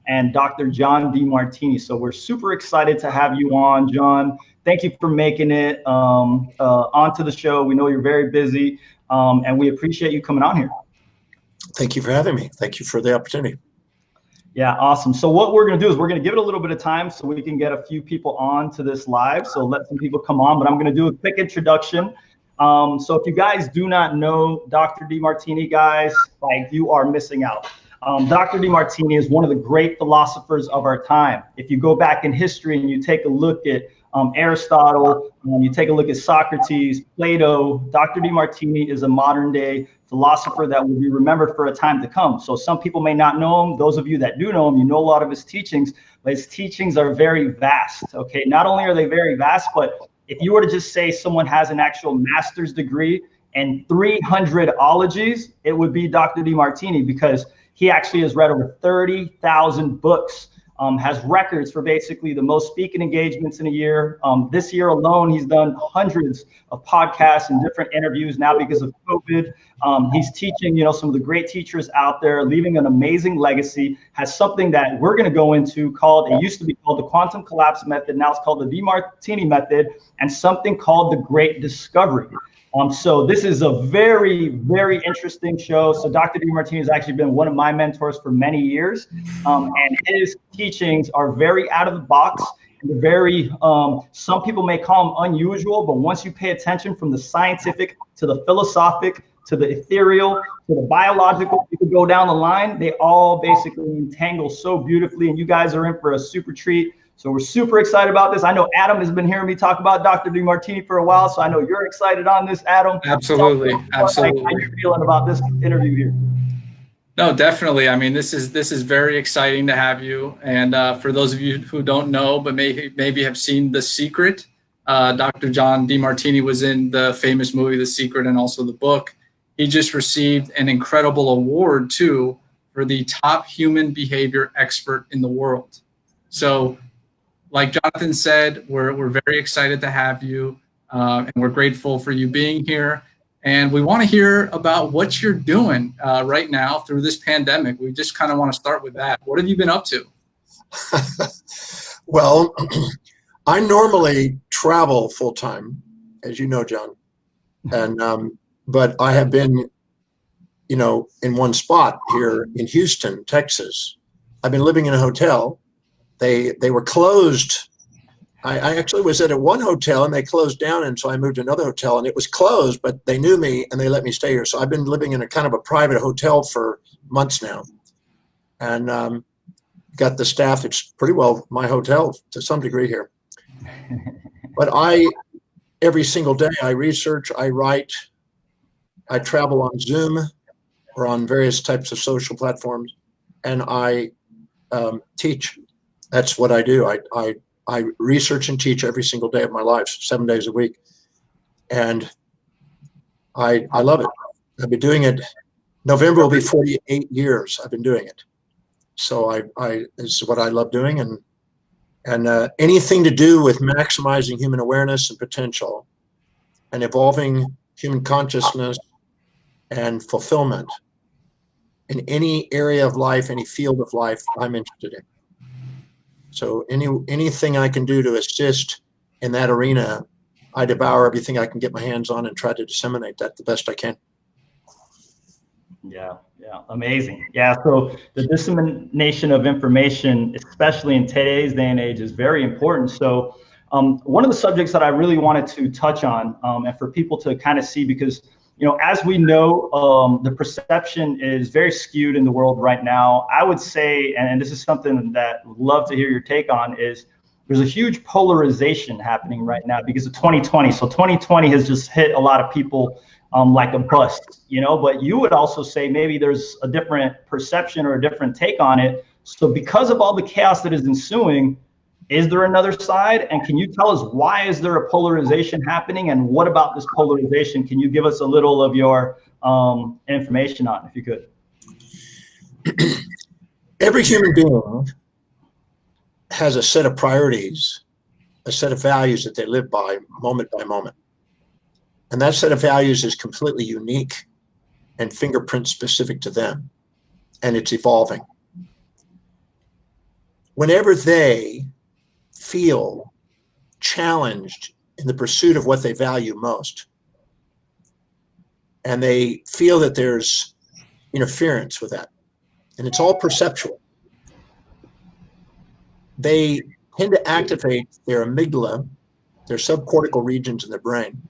and Dr. John Demartini. So we're super excited to have you on, John. Thank you for making it onto the show. We know you're very busy, and we appreciate you coming on here. Thank you for having me. Thank you for the opportunity. Yeah, awesome. So what we're going to do is we're going to give it a little bit of time so we can get a few people on to this live. So let some people come on, but I'm going to do a quick introduction. So if you guys do not know Dr. Demartini, guys, like, you are missing out. Dr. Demartini is one of the great philosophers of our time. If you go back in history and you take a look at Aristotle, you take a look at Socrates, Plato, Dr. Demartini is a modern day philosopher that will be remembered for a time to come. So some people may not know him. Those of you that do know him, you know a lot of his teachings, but his teachings are very vast. Okay, not only are they very vast, but if you were to just say someone has an actual master's degree and 300 ologies, it would be Dr. Demartini, because he actually has read over 30,000 books, has records for basically the most speaking engagements in a year. This year alone, he's done hundreds of podcasts and different interviews now because of COVID. He's teaching, some of the great teachers out there, leaving an amazing legacy, has something that we're going to go into called, it used to be called the quantum collapse method. Now it's called the Demartini method, and something called the Great Discovery. So this is a very, very interesting show. So Dr. Demartini has actually been one of my mentors for many years, and his teachings are very out of the box. And very, some people may call them unusual, but once you pay attention from the scientific to the philosophic to the ethereal to the biological, you could go down the line. They all basically entangle so beautifully, and you guys are in for a super treat. So we're super excited about this. I know Adam has been hearing me talk about Dr. Demartini for a while, so I know you're excited on this, Adam. Absolutely, absolutely. How you feeling about this interview here? No, definitely. I mean, this is very exciting to have you. And for those of you who don't know, but maybe have seen The Secret, Dr. John Demartini was in the famous movie The Secret and also the book. He just received an incredible award too for the top human behavior expert in the world. So, like Jonathan said, we're very excited to have you, and we're grateful for you being here. And we want to hear about what you're doing right now through this pandemic. We just kind of want to start with that. What have you been up to? Well, I normally travel full time, as you know, John, and but I have been, in one spot here in Houston, Texas. I've been living in a hotel. They were closed. I actually was at one hotel and they closed down, and so I moved to another hotel and it was closed, but they knew me and they let me stay here. So I've been living in a kind of a private hotel for months now, and got the staff. It's pretty well my hotel to some degree here. But every single day I research, I write, I travel on Zoom or on various types of social platforms, and I teach. That's what I do. I research and teach every single day of my life, 7 days a week. And I love it. I've been doing it. November will be 48 years I've been doing it. So it's what I love doing. And anything to do with maximizing human awareness and potential and evolving human consciousness and fulfillment in any area of life, any field of life I'm interested in. So anything I can do to assist in that arena, I devour everything I can get my hands on and try to disseminate that the best I can. Yeah, amazing. Yeah, so the dissemination of information, especially in today's day and age, is very important. So one of the subjects that I really wanted to touch on, and for people to kind of see, because as we know, the perception is very skewed in the world right now. I would say, and this is something that I'd love to hear your take on, is there's a huge polarization happening right now because of 2020. So 2020 has just hit a lot of people like a bus, but you would also say maybe there's a different perception or a different take on it. So because of all the chaos that is ensuing, is there another side? And can you tell us why is there a polarization happening? And what about this polarization? Can you give us a little of your information on it, if you could? Every human being has a set of priorities, a set of values that they live by moment by moment. And that set of values is completely unique and fingerprint specific to them. And it's evolving. whenever they feel challenged in the pursuit of what they value most, and they feel that there's interference with that, and it's all perceptual, they tend to activate their amygdala, their subcortical regions in the brain,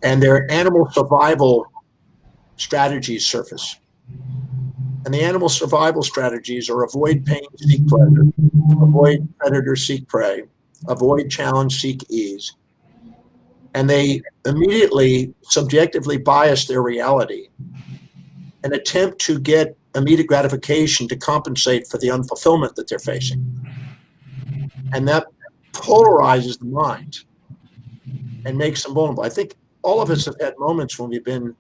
and their animal survival strategies surface. And the animal survival strategies are avoid pain, seek pleasure, avoid predator, seek prey, avoid challenge, seek ease. And they immediately subjectively bias their reality and attempt to get immediate gratification to compensate for the unfulfillment that they're facing. And that polarizes the mind and makes them vulnerable. I think all of us have had moments when we've been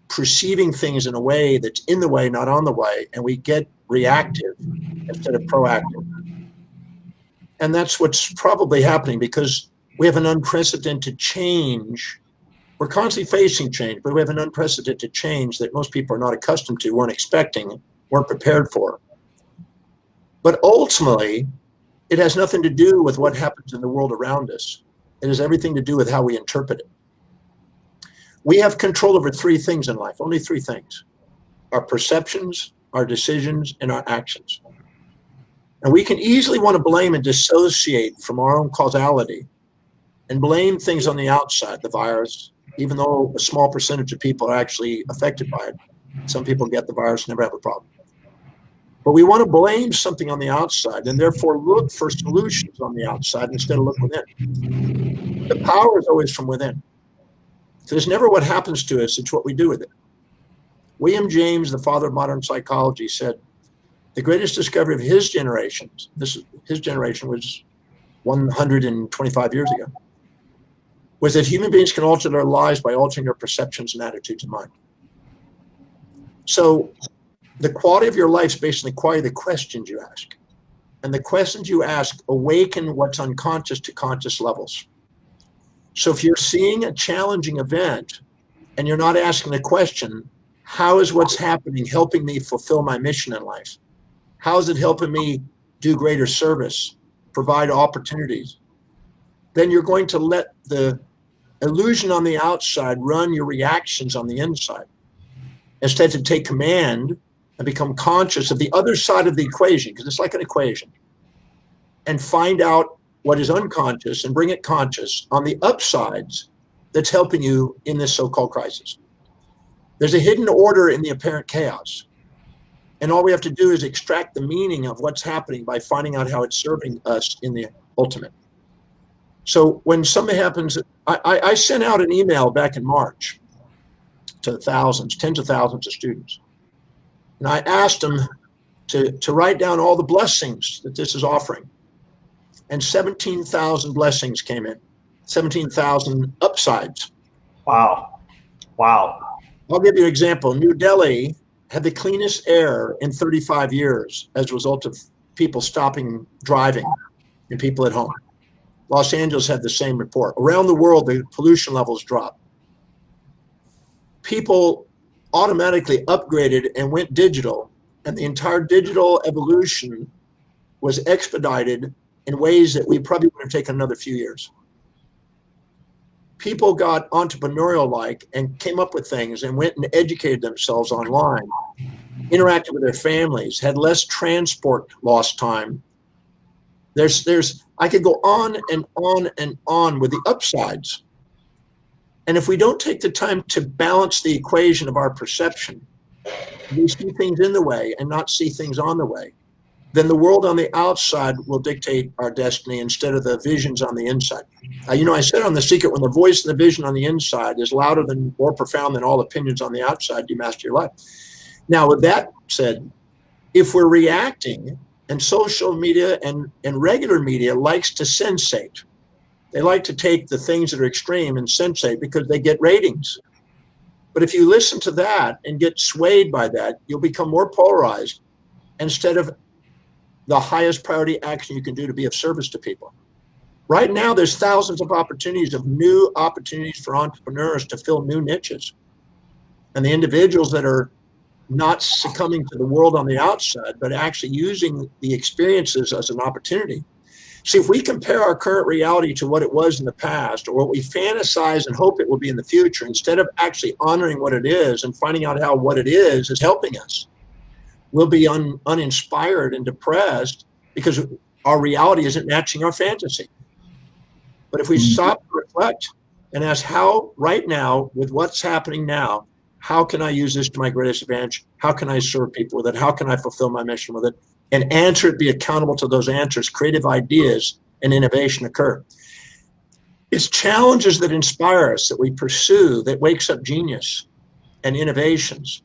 perceiving things in a way that's in the way, not on the way, and we get reactive instead of proactive. And that's what's probably happening, because we have an unprecedented change. We're constantly facing change, but we have an unprecedented change that most people are not accustomed to, weren't expecting, weren't prepared for. But ultimately, it has nothing to do with what happens in the world around us. It has everything to do with how we interpret it. We have control over three things in life, only three things: our perceptions, our decisions, and our actions. And we can easily want to blame and dissociate from our own causality and blame things on the outside, the virus, even though a small percentage of people are actually affected by it. Some people get the virus, never have a problem. But we want to blame something on the outside and therefore look for solutions on the outside instead of look within. The power is always from within. So it's never what happens to us, it's what we do with it. William James, the father of modern psychology, said the greatest discovery of his generation, his generation was 125 years ago, was that human beings can alter their lives by altering their perceptions and attitudes of mind. So the quality of your life is based on the quality of the questions you ask. And the questions you ask awaken what's unconscious to conscious levels. So if you're seeing a challenging event and you're not asking the question, how is what's happening helping me fulfill my mission in life? How is it helping me do greater service, provide opportunities? Then you're going to let the illusion on the outside run your reactions on the inside, instead to take command and become conscious of the other side of the equation, because it's like an equation, and find out what is unconscious and bring it conscious on the upsides that's helping you in this so-called crisis. There's a hidden order in the apparent chaos. And all we have to do is extract the meaning of what's happening by finding out how it's serving us in the ultimate. So when something happens, I sent out an email back in March to thousands, tens of thousands of students. And I asked them to write down all the blessings that this is offering. And 17,000 blessings came in, 17,000 upsides. Wow. Wow. I'll give you an example. New Delhi had the cleanest air in 35 years as a result of people stopping driving and people at home. Los Angeles had the same report. Around the world, the pollution levels dropped. People automatically upgraded and went digital, and the entire digital evolution was expedited in ways that we probably would have taken another few years. People got entrepreneurial-like and came up with things and went and educated themselves online, interacted with their families, had less transport lost time. I could go on and on and on with the upsides. And if we don't take the time to balance the equation of our perception, we see things in the way and not see things on the way, then the world on the outside will dictate our destiny instead of the visions on the inside. I said on The Secret, when the voice and the vision on the inside is louder than, more profound than all opinions on the outside, you master your life. Now, with that said, if we're reacting, and social media and regular media likes to sensate, they like to take the things that are extreme and sensate because they get ratings. But if you listen to that and get swayed by that, you'll become more polarized instead of the highest priority action you can do to be of service to people. Right now, there's thousands of new opportunities for entrepreneurs to fill new niches. And the individuals that are not succumbing to the world on the outside, but actually using the experiences as an opportunity. See, if we compare our current reality to what it was in the past, or what we fantasize and hope it will be in the future, instead of actually honoring what it is and finding out how what it is helping us, we'll be uninspired and depressed because our reality isn't matching our fantasy. But if we stop and reflect and ask, how right now, with what's happening now, how can I use this to my greatest advantage? How can I serve people with it? How can I fulfill my mission with it? And answer it, be accountable to those answers, creative ideas and innovation occur. It's challenges that inspire us, that we pursue, that wakes up genius and innovations.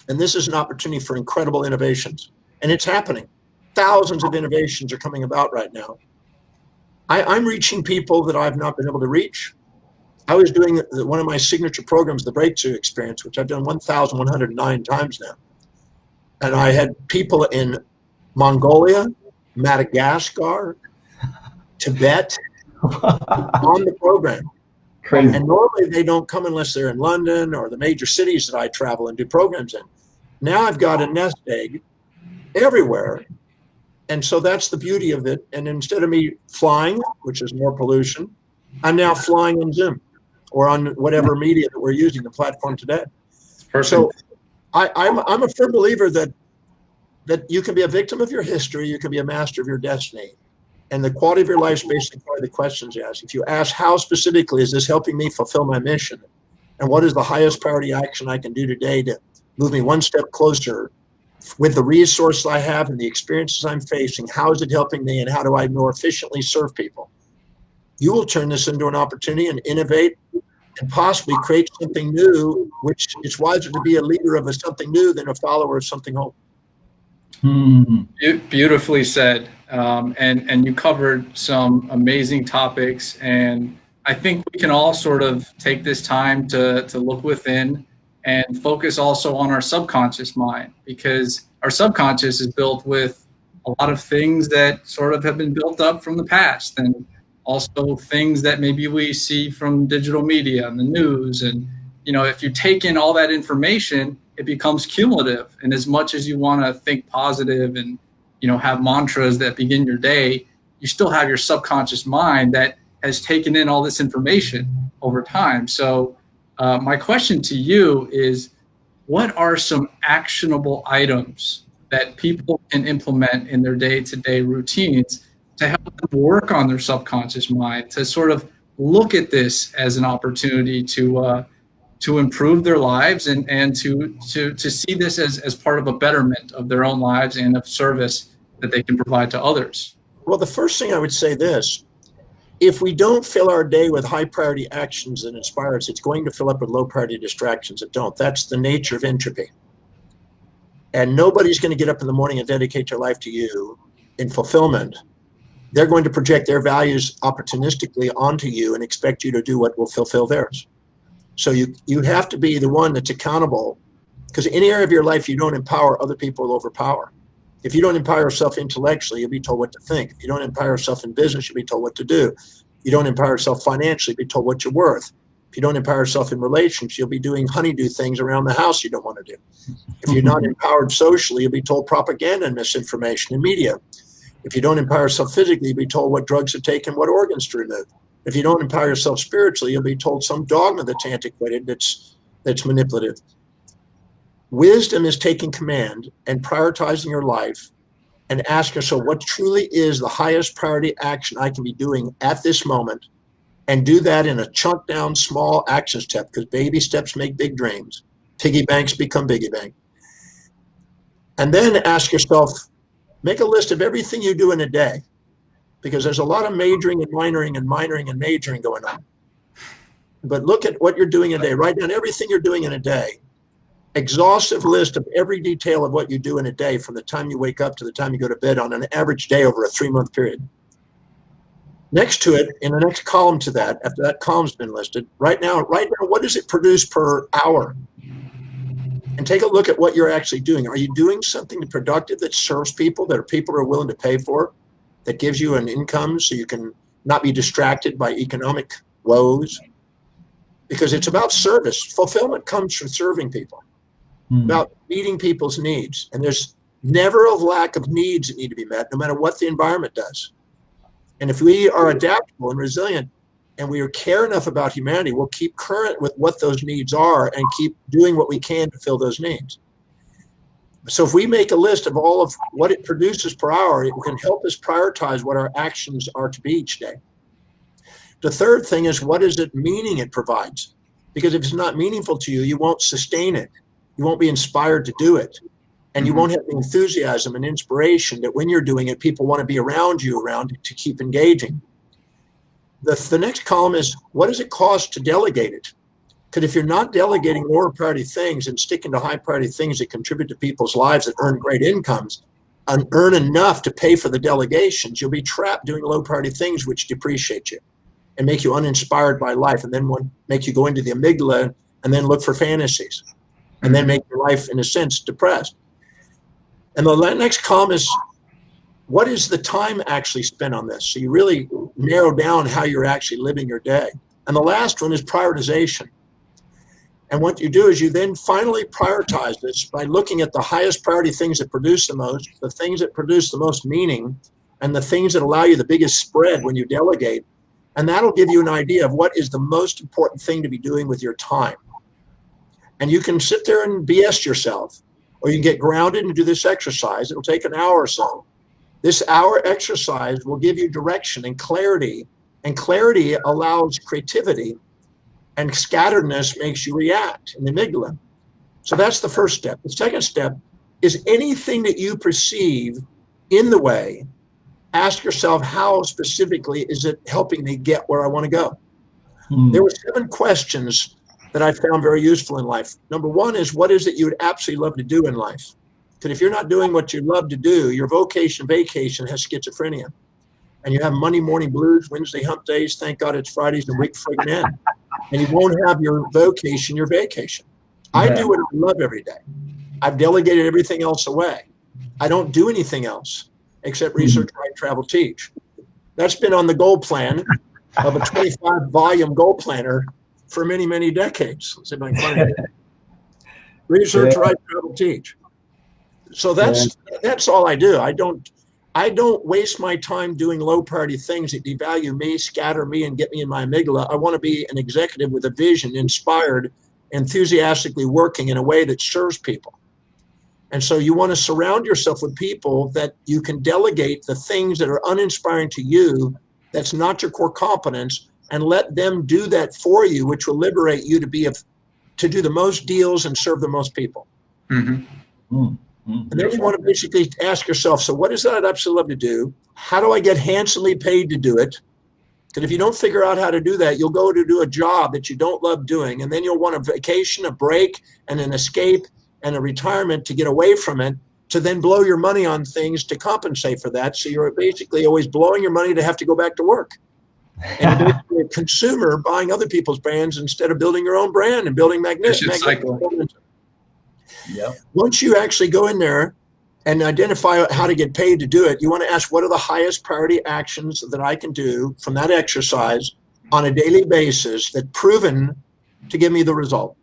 And this is an opportunity for incredible innovations. And it's happening. Thousands of innovations are coming about right now. I'm reaching people that I've not been able to reach. I was doing one of my signature programs, the Breakthrough Experience, which I've done 1,109 times now. And I had people in Mongolia, Madagascar, Tibet on the program. Crazy. And normally they don't come unless they're in London or the major cities that I travel and do programs in. Now I've got a nest egg everywhere. And so that's the beauty of it. And instead of me flying, which is more pollution, I'm now flying on Zoom or on whatever media that we're using, the platform today. Perfect. So I'm a firm believer that you can be a victim of your history, you can be a master of your destiny. And the quality of your life is basically by the questions you ask. If you ask, how specifically is this helping me fulfill my mission? And what is the highest priority action I can do today to move me one step closer with the resources I have and the experiences I'm facing? How is it helping me, and how do I more efficiently serve people? You will turn this into an opportunity and innovate and possibly create something new, which it's wiser to be a leader of something new than a follower of something old. Beautifully said. And you covered some amazing topics. And I think we can all sort of take this time to look within and focus also on our subconscious mind, because our subconscious is built with a lot of things that sort of have been built up from the past, and also things that maybe we see from digital media and the news. And, if you take in all that information, it becomes cumulative. And as much as you want to think positive and, have mantras that begin your day, you still have your subconscious mind that has taken in all this information over time. So my question to you is, what are some actionable items that people can implement in their day-to-day routines to help them work on their subconscious mind, to sort of look at this as an opportunity to improve their lives and to see this as part of a betterment of their own lives and of service that they can provide to others? Well, the first thing I would say this: if we don't fill our day with high priority actions that inspire us, it's going to fill up with low priority distractions that don't. That's the nature of entropy. And nobody's going to get up in the morning and dedicate their life to you in fulfillment. They're going to project their values opportunistically onto you and expect you to do what will fulfill theirs. So you have to be the one that's accountable, because any area of your life you don't empower, other people will overpower. If you don't empower yourself intellectually, you'll be told what to think. If you don't empower yourself in business, you'll be told what to do. If you don't empower yourself financially, you'll be told what you're worth. If you don't empower yourself in relationships, you'll be doing honeydew things around the house you don't want to do. If you're not empowered socially, you'll be told propaganda and misinformation in media. If you don't empower yourself physically, you'll be told what drugs to take and what organs to remove. If you don't empower yourself spiritually, you'll be told some dogma that's antiquated, that's manipulative. Wisdom is taking command and prioritizing your life and asking yourself what truly is the highest priority action I can be doing at this moment, and do that in a chunk down small action step, because baby steps make big dreams. Piggy banks become biggie bank. And then ask yourself, make a list of everything you do in a day, because there's a lot of majoring and minoring and minoring and majoring going on. But look at what you're doing in a day. Write down everything you're doing in a day. Exhaustive list of every detail of what you do in a day, from the time you wake up to the time you go to bed, on an average day over a 3-month period. Next to it, in the next column to that, after that column's been listed, right now, what does it produce per hour? And take a look at what you're actually doing. Are you doing something productive that serves people, that people are willing to pay for, that gives you an income so you can not be distracted by economic woes? Because it's about service. Fulfillment comes from serving people. about meeting people's needs. And there's never a lack of needs that need to be met, no matter what the environment does. And if we are adaptable and resilient and we care enough about humanity, we'll keep current with what those needs are and keep doing what we can to fill those needs. So if we make a list of all of what it produces per hour, it can help us prioritize what our actions are to be each day. The third thing is, what is it meaning it provides? Because if it's not meaningful to you, you won't sustain it. You won't be inspired to do it. And you won't have the enthusiasm and inspiration that when you're doing it, people want to be around you to keep engaging. The next column is, what does it cost to delegate it? Because if you're not delegating lower priority things and sticking to high priority things that contribute to people's lives that earn great incomes and earn enough to pay for the delegations, you'll be trapped doing low priority things which depreciate you and make you uninspired by life, and then make you go into the amygdala and then look for fantasies and then make your life, in a sense, depressed. And the next column is, what is the time actually spent on this? So you really narrow down how you're actually living your day. And the last one is prioritization. And what you do is you then finally prioritize this by looking at the highest priority things that produce the most, the things that produce the most meaning, and the things that allow you the biggest spread when you delegate. And that'll give you an idea of what is the most important thing to be doing with your time. And you can sit there and BS yourself, or you can get grounded and do this exercise. It'll take an hour or so. This hour exercise will give you direction and clarity allows creativity, and scatteredness makes you react in the amygdala. So that's the first step. The second step is, anything that you perceive in the way, ask yourself, how specifically is it helping me get where I want to go? There were 7 questions that I found very useful in life. Number 1 is, what is it you would absolutely love to do in life? Because if you're not doing what you love to do, your vacation has schizophrenia. And you have Monday morning blues, Wednesday hump days, thank God it's Fridays, and week friggin' end. And you won't have your vocation, your vacation. I do what I love every day. I've delegated everything else away. I don't do anything else except research, write, travel, teach. That's been on the goal plan of a 25-volume goal planner for many, many decades. Let's see if I can find it. Research, write, travel, teach. So that's all I do. I don't waste my time doing low priority things that devalue me, scatter me, and get me in my amygdala. I want to be an executive with a vision, inspired, enthusiastically working in a way that serves people. And so you want to surround yourself with people that you can delegate the things that are uninspiring to you, that's not your core competence, and let them do that for you, which will liberate you to do the most deals and serve the most people. And then you want to basically ask yourself, so what is it I'd absolutely love to do? How do I get handsomely paid to do it? Because if you don't figure out how to do that, you'll go to do a job that you don't love doing, and then you'll want a vacation, a break, and an escape, and a retirement to get away from it, to then blow your money on things to compensate for that. So you're basically always blowing your money to have to go back to work. And you're basically a consumer buying other people's brands instead of building your own brand and building magnetic. Yep. Once you actually go in there and identify how to get paid to do it, you want to ask, what are the highest priority actions that I can do from that exercise on a daily basis that proven to give me the result?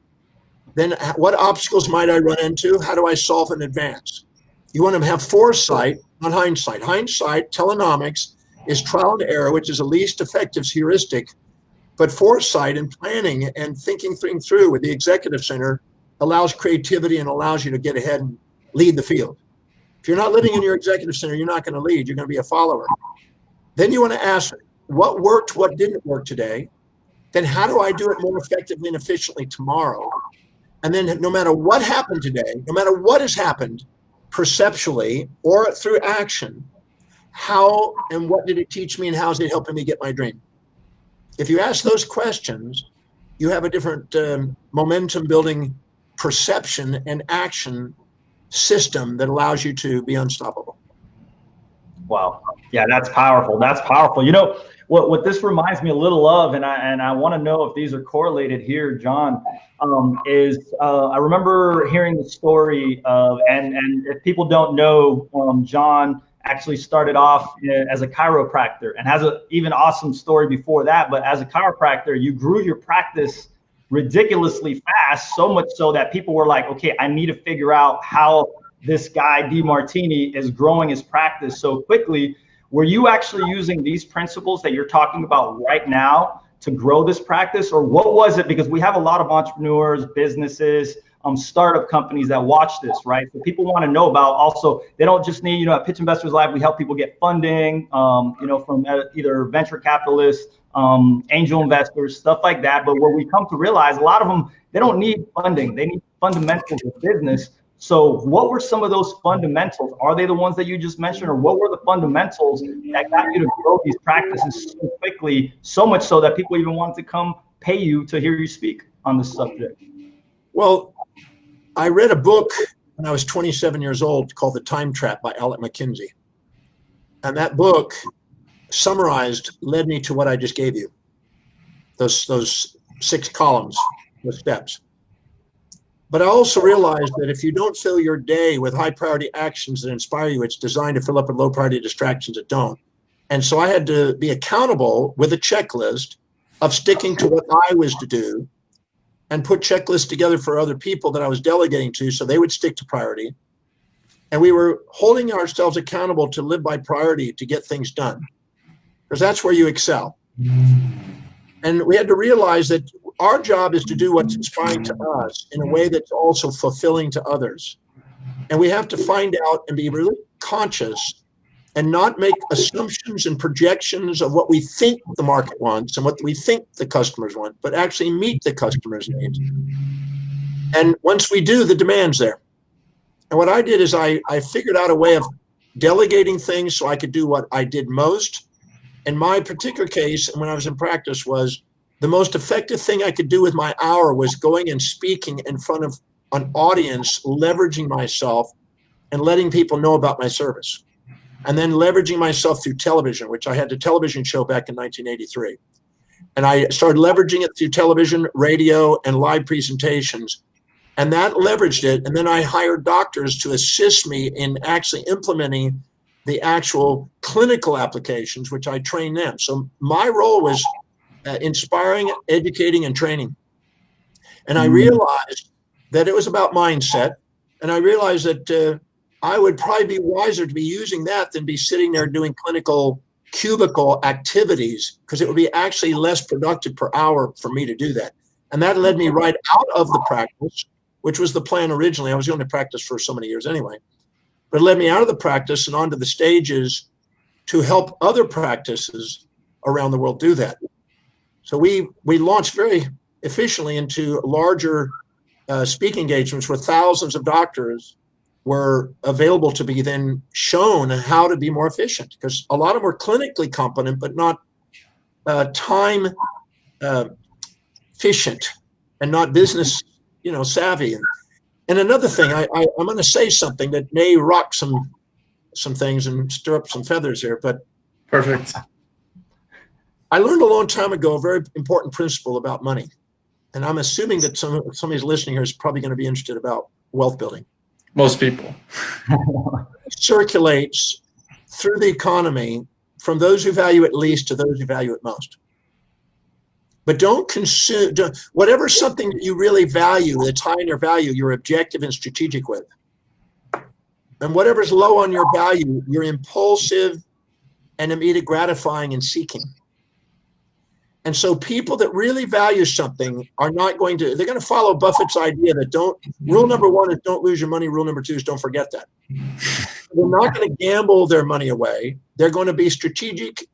Then what obstacles might I run into? How do I solve in advance? You want to have foresight, not hindsight. Hindsight, telenomics, is trial and error, which is the least effective heuristic. But foresight and planning and thinking things through with the executive center allows creativity and allows you to get ahead and lead the field. If you're not living in your executive center, you're not going to lead. You're going to be a follower. Then you want to ask, what worked, what didn't work today? Then how do I do it more effectively and efficiently tomorrow? And then no matter what happened today, no matter what has happened perceptually or through action, how and what did it teach me, and how is it helping me get my dream? If you ask those questions, you have a different momentum building perception and action system that allows you to be unstoppable. Wow. Yeah, that's powerful. That's powerful. You know, what this reminds me a little of, and I want to know if these are correlated here, John, is I remember hearing the story of, and if people don't know, John actually started off as a chiropractor and has an even awesome story before that. But as a chiropractor, you grew your practice ridiculously fast, so much so that people were like, okay, I need to figure out how this guy Demartini is growing his practice so quickly. Were you actually using these principles that you're talking about right now to grow this practice, or what was it? Because we have a lot of entrepreneurs, businesses, startup companies that watch this, right? So people want to know about, also, they don't just need, at Pitch Investors Live, we help people get funding, from either venture capitalists, angel investors, stuff like that. But where we come to realize, a lot of them, they don't need funding. They need fundamentals of business. So what were some of those fundamentals? Are they the ones that you just mentioned, or what were the fundamentals that got you to grow these practices so quickly, so much so that people even wanted to come pay you to hear you speak on this subject? Well, I read a book when I was 27 years old called The Time Trap by Alec McKinsey. And that book summarized, led me to what I just gave you. Those 6 columns, the steps. But I also realized that if you don't fill your day with high priority actions that inspire you, it's designed to fill up with low priority distractions that don't. And so I had to be accountable with a checklist of sticking to what I was to do, and put checklists together for other people that I was delegating to so they would stick to priority. And we were holding ourselves accountable to live by priority to get things done, because that's where you excel. And we had to realize that our job is to do what's inspiring to us in a way that's also fulfilling to others. And we have to find out and be really conscious and not make assumptions and projections of what we think the market wants and what we think the customers want, but actually meet the customer's needs. And once we do, the demand's there. And what I did is I figured out a way of delegating things so I could do what I did most. In my particular case, and when I was in practice, was the most effective thing I could do with my hour was going and speaking in front of an audience, leveraging myself and letting people know about my service. And then leveraging myself through television, which I had a television show back in 1983. And I started leveraging it through television, radio, and live presentations. And that leveraged it. And then I hired doctors to assist me in actually implementing the actual clinical applications, which I trained them. So my role was inspiring, educating, and training. And I realized that it was about mindset. And I realized that I would probably be wiser to be using that than be sitting there doing clinical cubicle activities, because it would be actually less productive per hour for me to do that. And that led me right out of the practice, which was the plan originally. I was going to practice for so many years anyway. But it led me out of the practice and onto the stages to help other practices around the world do that. So we launched very efficiently into larger speaking engagements where thousands of doctors were available to be then shown how to be more efficient, because a lot of them were clinically competent, but not time efficient and not business, savvy. And another thing, I'm going to say something that may rock some things and stir up some feathers here, but perfect. I learned a long time ago a very important principle about money. And I'm assuming that somebody's listening here is probably going to be interested about wealth building. Most people. Circulates through the economy from those who value it least to those who value it most. But don't consume, whatever something that you really value, that's high in your value, you're objective and strategic with. And whatever's low on your value, you're impulsive and immediate gratifying and seeking. And so people that really value something are not going to, they're going to follow Buffett's idea that rule number 1 is don't lose your money. Rule number 2 is don't forget that. They're not going to gamble their money away. They're going to be strategic,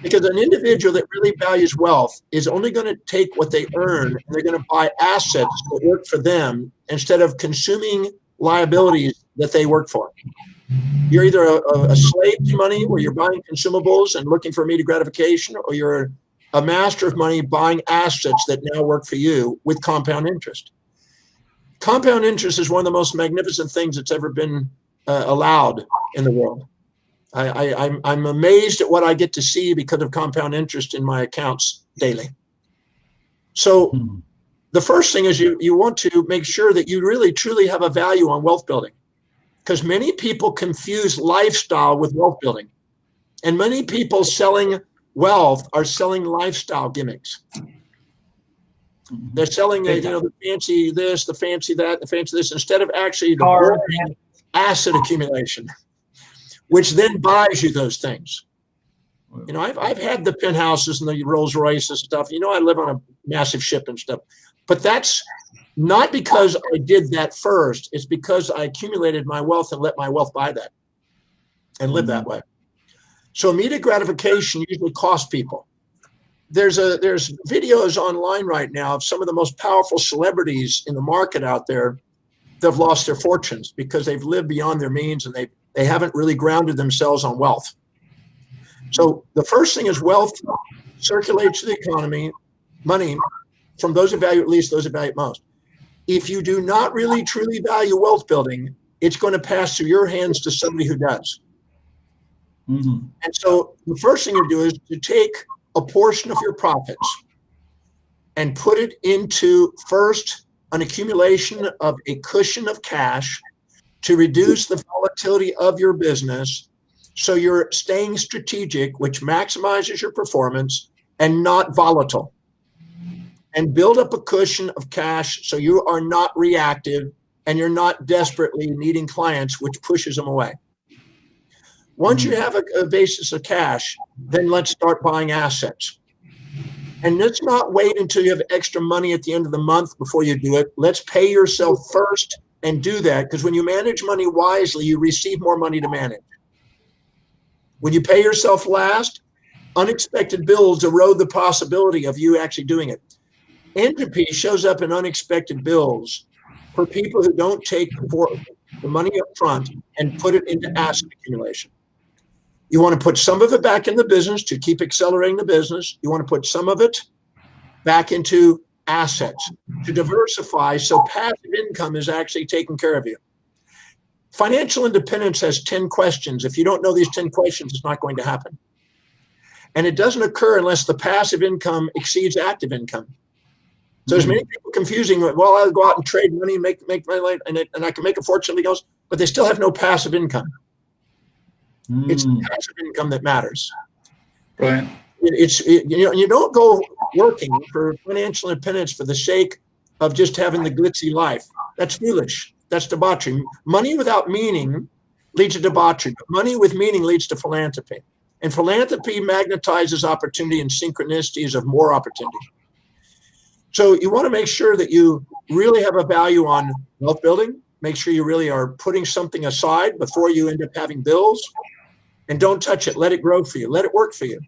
because an individual that really values wealth is only going to take what they earn and they're going to buy assets that work for them instead of consuming liabilities that they work for. You're either a slave to money where you're buying consumables and looking for immediate gratification, or you're a master of money buying assets that now work for you with compound interest. Compound interest is one of the most magnificent things that's ever been allowed in the world. I'm amazed at what I get to see because of compound interest in my accounts daily. So the first thing is you want to make sure that you really truly have a value on wealth building, because many people confuse lifestyle with wealth building, and many people selling wealth are selling lifestyle gimmicks. They're selling the fancy this, the fancy that, the fancy this, instead of actually the boring asset accumulation, which then buys you those things. I've had the penthouses and the Rolls Royces and stuff. I live on a massive ship and stuff, but that's not because I did that first. It's because I accumulated my wealth and let my wealth buy that and live that way. So immediate gratification usually costs people. There's videos online right now of some of the most powerful celebrities in the market out there that have lost their fortunes because they've lived beyond their means and they haven't really grounded themselves on wealth. So the first thing is wealth circulates to the economy, money from those who value it least, those who value it most. If you do not really truly value wealth building, it's going to pass through your hands to somebody who does. And so the first thing you do is to take a portion of your profits and put it into first an accumulation of a cushion of cash to reduce the volatility of your business. So you're staying strategic, which maximizes your performance and not volatile. And build up a cushion of cash so you are not reactive and you're not desperately needing clients, which pushes them away. Once you have a basis of cash, then let's start buying assets. And let's not wait until you have extra money at the end of the month before you do it. Let's pay yourself first and do that, because when you manage money wisely, you receive more money to manage. When you pay yourself last, unexpected bills erode the possibility of you actually doing it. Entropy shows up in unexpected bills for people who don't take the money up front and put it into asset accumulation. You want to put some of it back in the business to keep accelerating the business. You want to put some of it back into assets to diversify so passive income is actually taking care of you. Financial independence has 10 questions. If you don't know these 10 questions, it's not going to happen. And it doesn't occur unless the passive income exceeds active income. So there's many people confusing, well, I'll go out and trade money and make money, and I can make a fortune, but they still have no passive income. It's the passive income that matters. Right. You don't go working for financial independence for the sake of just having the glitzy life. That's foolish. That's debauchery. Money without meaning leads to debauchery. But money with meaning leads to philanthropy. And philanthropy magnetizes opportunity and synchronicities of more opportunity. So you want to make sure that you really have a value on wealth building. Make sure you really are putting something aside before you end up having bills. And don't touch it. Let it grow for you. Let it work for you.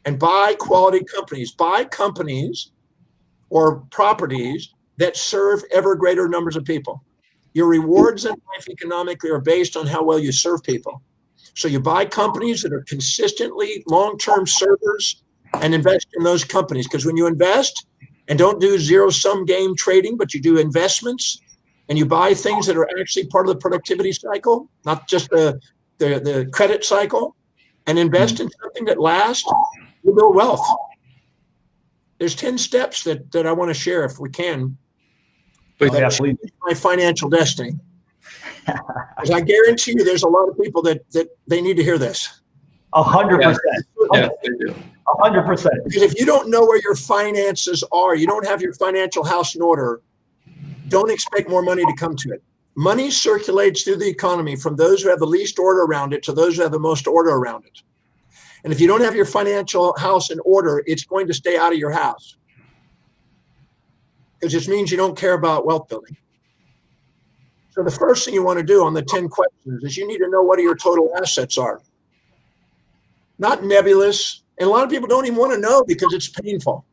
And buy quality companies. Buy companies or properties that serve ever greater numbers of people. Your rewards in life economically are based on how well you serve people. So you buy companies that are consistently long-term servers and invest in those companies. Because when you invest and don't do zero-sum game trading, but you do investments and you buy things that are actually part of the productivity cycle, not just the credit cycle, and invest in something that lasts, you build wealth. There's 10 steps that I want to share if we can. Please. My financial destiny. Because I guarantee you there's a lot of people that they need to hear this. 100%. Yeah, they do. 100%. Because if you don't know where your finances are, you don't have your financial house in order, don't expect more money to come to it. Money circulates through the economy from those who have the least order around it to those who have the most order around it. And if you don't have your financial house in order, it's going to stay out of your house. Because it means you don't care about wealth building. So the first thing you want to do on the 10 questions is you need to know what your total assets are. Not nebulous. And a lot of people don't even want to know because it's painful.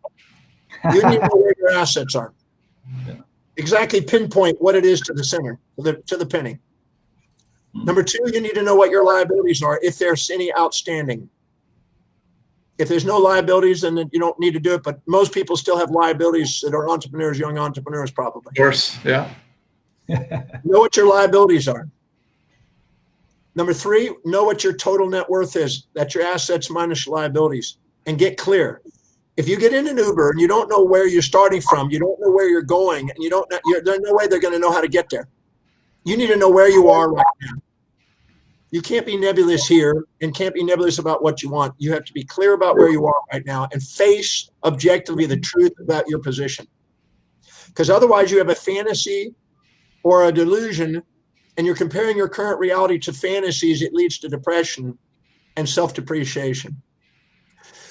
You need to know where your assets are. Yeah. Exactly pinpoint what it is to the center, to the penny. Number two, you need to know what your liabilities are, if there's any outstanding. If there's no liabilities, then you don't need to do it. But most people still have liabilities that are entrepreneurs, young entrepreneurs probably. Of course, yeah. Know what your liabilities are. Number three, know what your total net worth is. That's your assets minus liabilities. And get clear. If you get in an Uber and you don't know where you're starting from, you don't know where you're going, and there's no way they're going to know how to get there. You need to know where you are right now. You can't be nebulous here and can't be nebulous about what you want. You have to be clear about where you are right now and face objectively the truth about your position. Because otherwise you have a fantasy or a delusion and you're comparing your current reality to fantasies. It leads to depression and self-depreciation.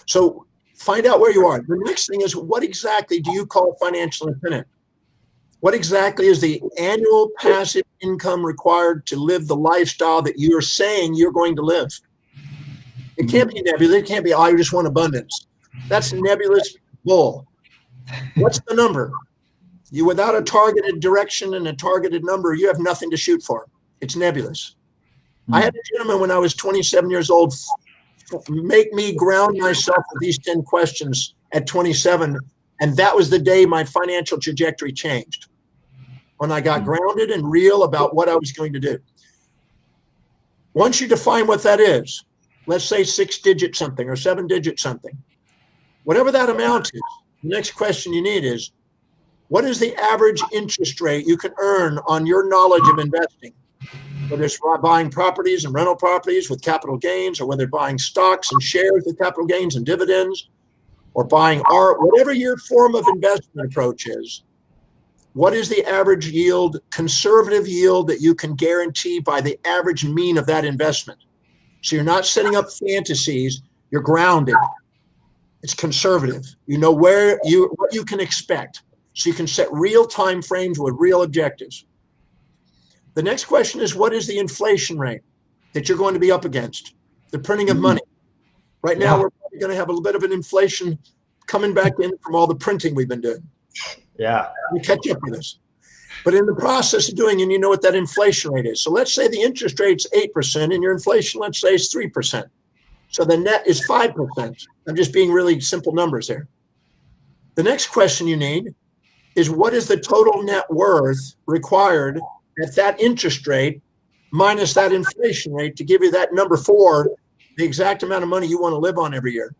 So find out where you are. The next thing is, what exactly do you call financial independent? What exactly is the annual passive income required to live the lifestyle that you're saying you're going to live? It can't be nebulous. It can't be, oh, you just want abundance. That's nebulous bull. What's the number? You, without a targeted direction and a targeted number, you have nothing to shoot for. It's nebulous. I had a gentleman when I was 27 years old make me ground myself with these 10 questions at 27. And that was the day my financial trajectory changed. When I got grounded and real about what I was going to do. Once you define what that is, let's say 6-digit something or 7-digit something, whatever that amount is, the next question you need is, what is the average interest rate you can earn on your knowledge of investing? Whether it's buying properties and rental properties with capital gains, or whether buying stocks and shares with capital gains and dividends, or buying art, whatever your form of investment approach is, what is the average yield, conservative yield that you can guarantee by the average mean of that investment? So you're not setting up fantasies, you're grounded. It's conservative. You know what you can expect. So you can set real time frames with real objectives. The next question is, what is the inflation rate that you're going to be up against? The printing of money. Right now, we're probably going to have a little bit of an inflation coming back in from all the printing we've been doing. Yeah. We catch up with this. But in the process of doing it, you know what that inflation rate is. So let's say the interest rate's 8% and your inflation, let's say, is 3%. So the net is 5%. I'm just being really simple numbers here. The next question you need is, what is the total net worth required at that interest rate minus that inflation rate to give you that number 4, the exact amount of money you want to live on every year?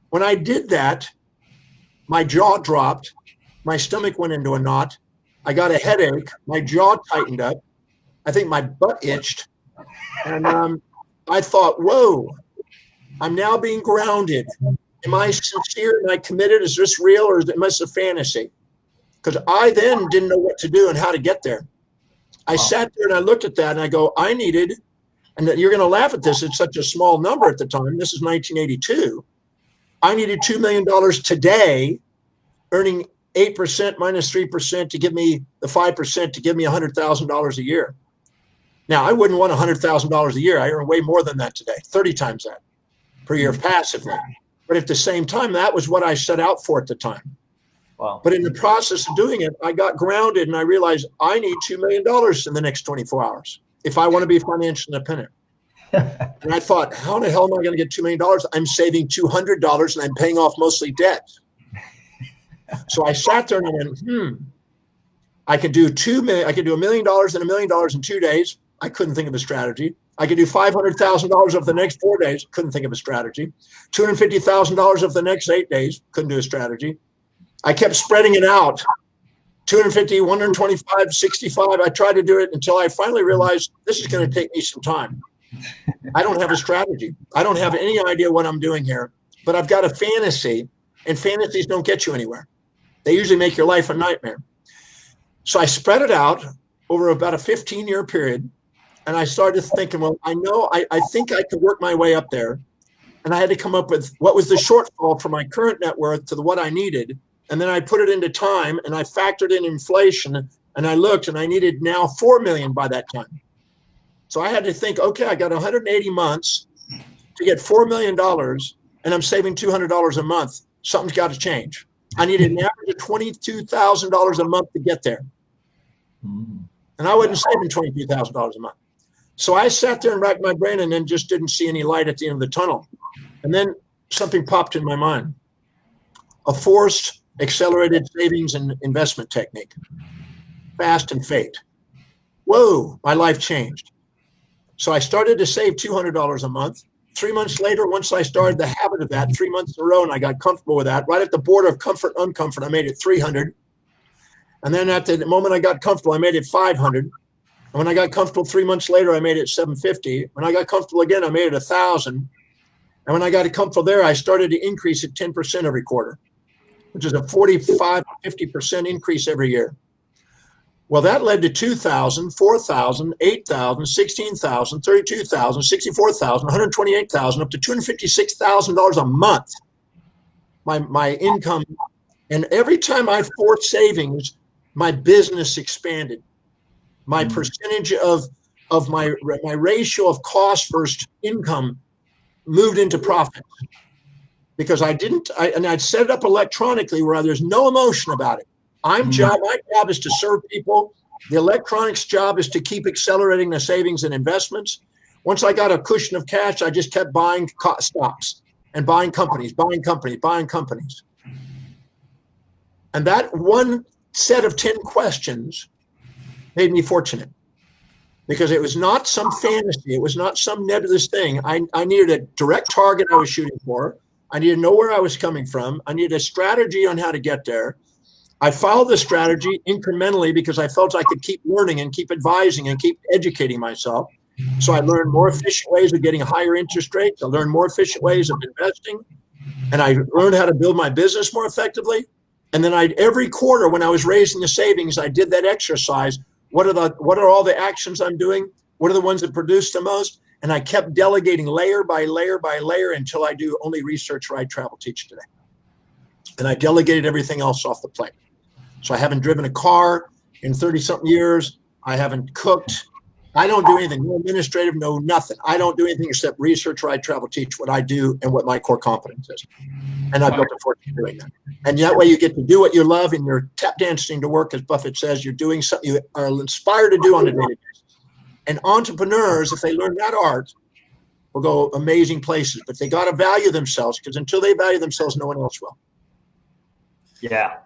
When I did that, my jaw dropped, my stomach went into a knot, I got a headache, my jaw tightened up, I think my butt itched, and I thought, whoa, I'm now being grounded. Am I sincere? Am I committed? Is this real, or is it a fantasy? Because I then didn't know what to do and how to get there. I sat there and I looked at that and I go, I needed, and you're going to laugh at this, it's such a small number at the time, this is 1982, I needed $2 million today, earning 8% minus 3% to give me the 5% to give me $100,000 a year. Now, I wouldn't want $100,000 a year. I earn way more than that today, 30 times that per year passively. But at the same time, that was what I set out for at the time. Wow. But in the process of doing it, I got grounded and I realized I need $2 million in the next 24 hours if I want to be financially independent. And I thought, how in the hell am I going to get $2 million? I'm saving $200 and I'm paying off mostly debt. So I sat there and I went, I could do $1 million and $1 million in 2 days. I couldn't think of a strategy. I could do $500,000 over the next 4 days. Couldn't think of a strategy. $250,000 over the next 8 days. Couldn't do a strategy. I kept spreading it out. 250, 125, 65. I tried to do it until I finally realized this is going to take me some time. I don't have a strategy. I don't have any idea what I'm doing here, but I've got a fantasy, and fantasies don't get you anywhere. They usually make your life a nightmare. So I spread it out over about a 15-year period, and I started thinking, well, I think I could work my way up there, and I had to come up with what was the shortfall from my current net worth to what I needed. And then I put it into time and I factored in inflation and I looked and I needed now 4 million by that time. So I had to think, okay, I got 180 months to get $4 million and I'm saving $200 a month. Something's got to change. I needed an average of $22,000 a month to get there. And I wasn't saving $22,000 a month. So I sat there and racked my brain and then just didn't see any light at the end of the tunnel. And then something popped in my mind. A forced accelerated savings and investment technique, fast and fate. Whoa, my life changed. So I started to save $200 a month. 3 months later, once I started the habit of that, 3 months in a row, and I got comfortable with that, right at the border of comfort and uncomfort, I made it 300. And then at the moment I got comfortable, I made it 500. And when I got comfortable 3 months later, I made it 750. When I got comfortable again, I made it 1,000. And when I got comfortable there, I started to increase it 10% every quarter. which is a 45, 50% increase every year. Well, that led to 2,000, 4,000, 8,000, 16,000, 32,000, 64,000, 128,000, up to $256,000 a month. My income, and every time I forced savings, my business expanded. My percentage of my ratio of cost versus income moved into profit, because I'd set it up electronically where there's no emotion about it. My job is to serve people. The electronics job is to keep accelerating the savings and investments. Once I got a cushion of cash, I just kept buying stocks and buying companies. And that one set of 10 questions made me fortunate, because it was not some fantasy. It was not some nebulous thing. I needed a direct target I was shooting for. I needed to know where I was coming from. I needed a strategy on how to get there. I followed the strategy incrementally because I felt I could keep learning and keep advising and keep educating myself. So I learned more efficient ways of getting higher interest rates. I learned more efficient ways of investing. And I learned how to build my business more effectively. And then every quarter when I was raising the savings, I did that exercise. What are all the actions I'm doing? What are the ones that produce the most? And I kept delegating layer by layer by layer until I do only research, write, travel, teach today. And I delegated everything else off the plate. So I haven't driven a car in 30-something years. I haven't cooked. I don't do anything, no administrative, no nothing. I don't do anything except research, write, travel, teach, what I do and what my core competence is. And I built a fortune doing that. And that way you get to do what you love, and you're tap dancing to work, as Buffett says. You're doing something you are inspired to do on a daily basis. And entrepreneurs, if they learn that art, will go amazing places. But they got to value themselves, because until they value themselves, no one else will. Yeah.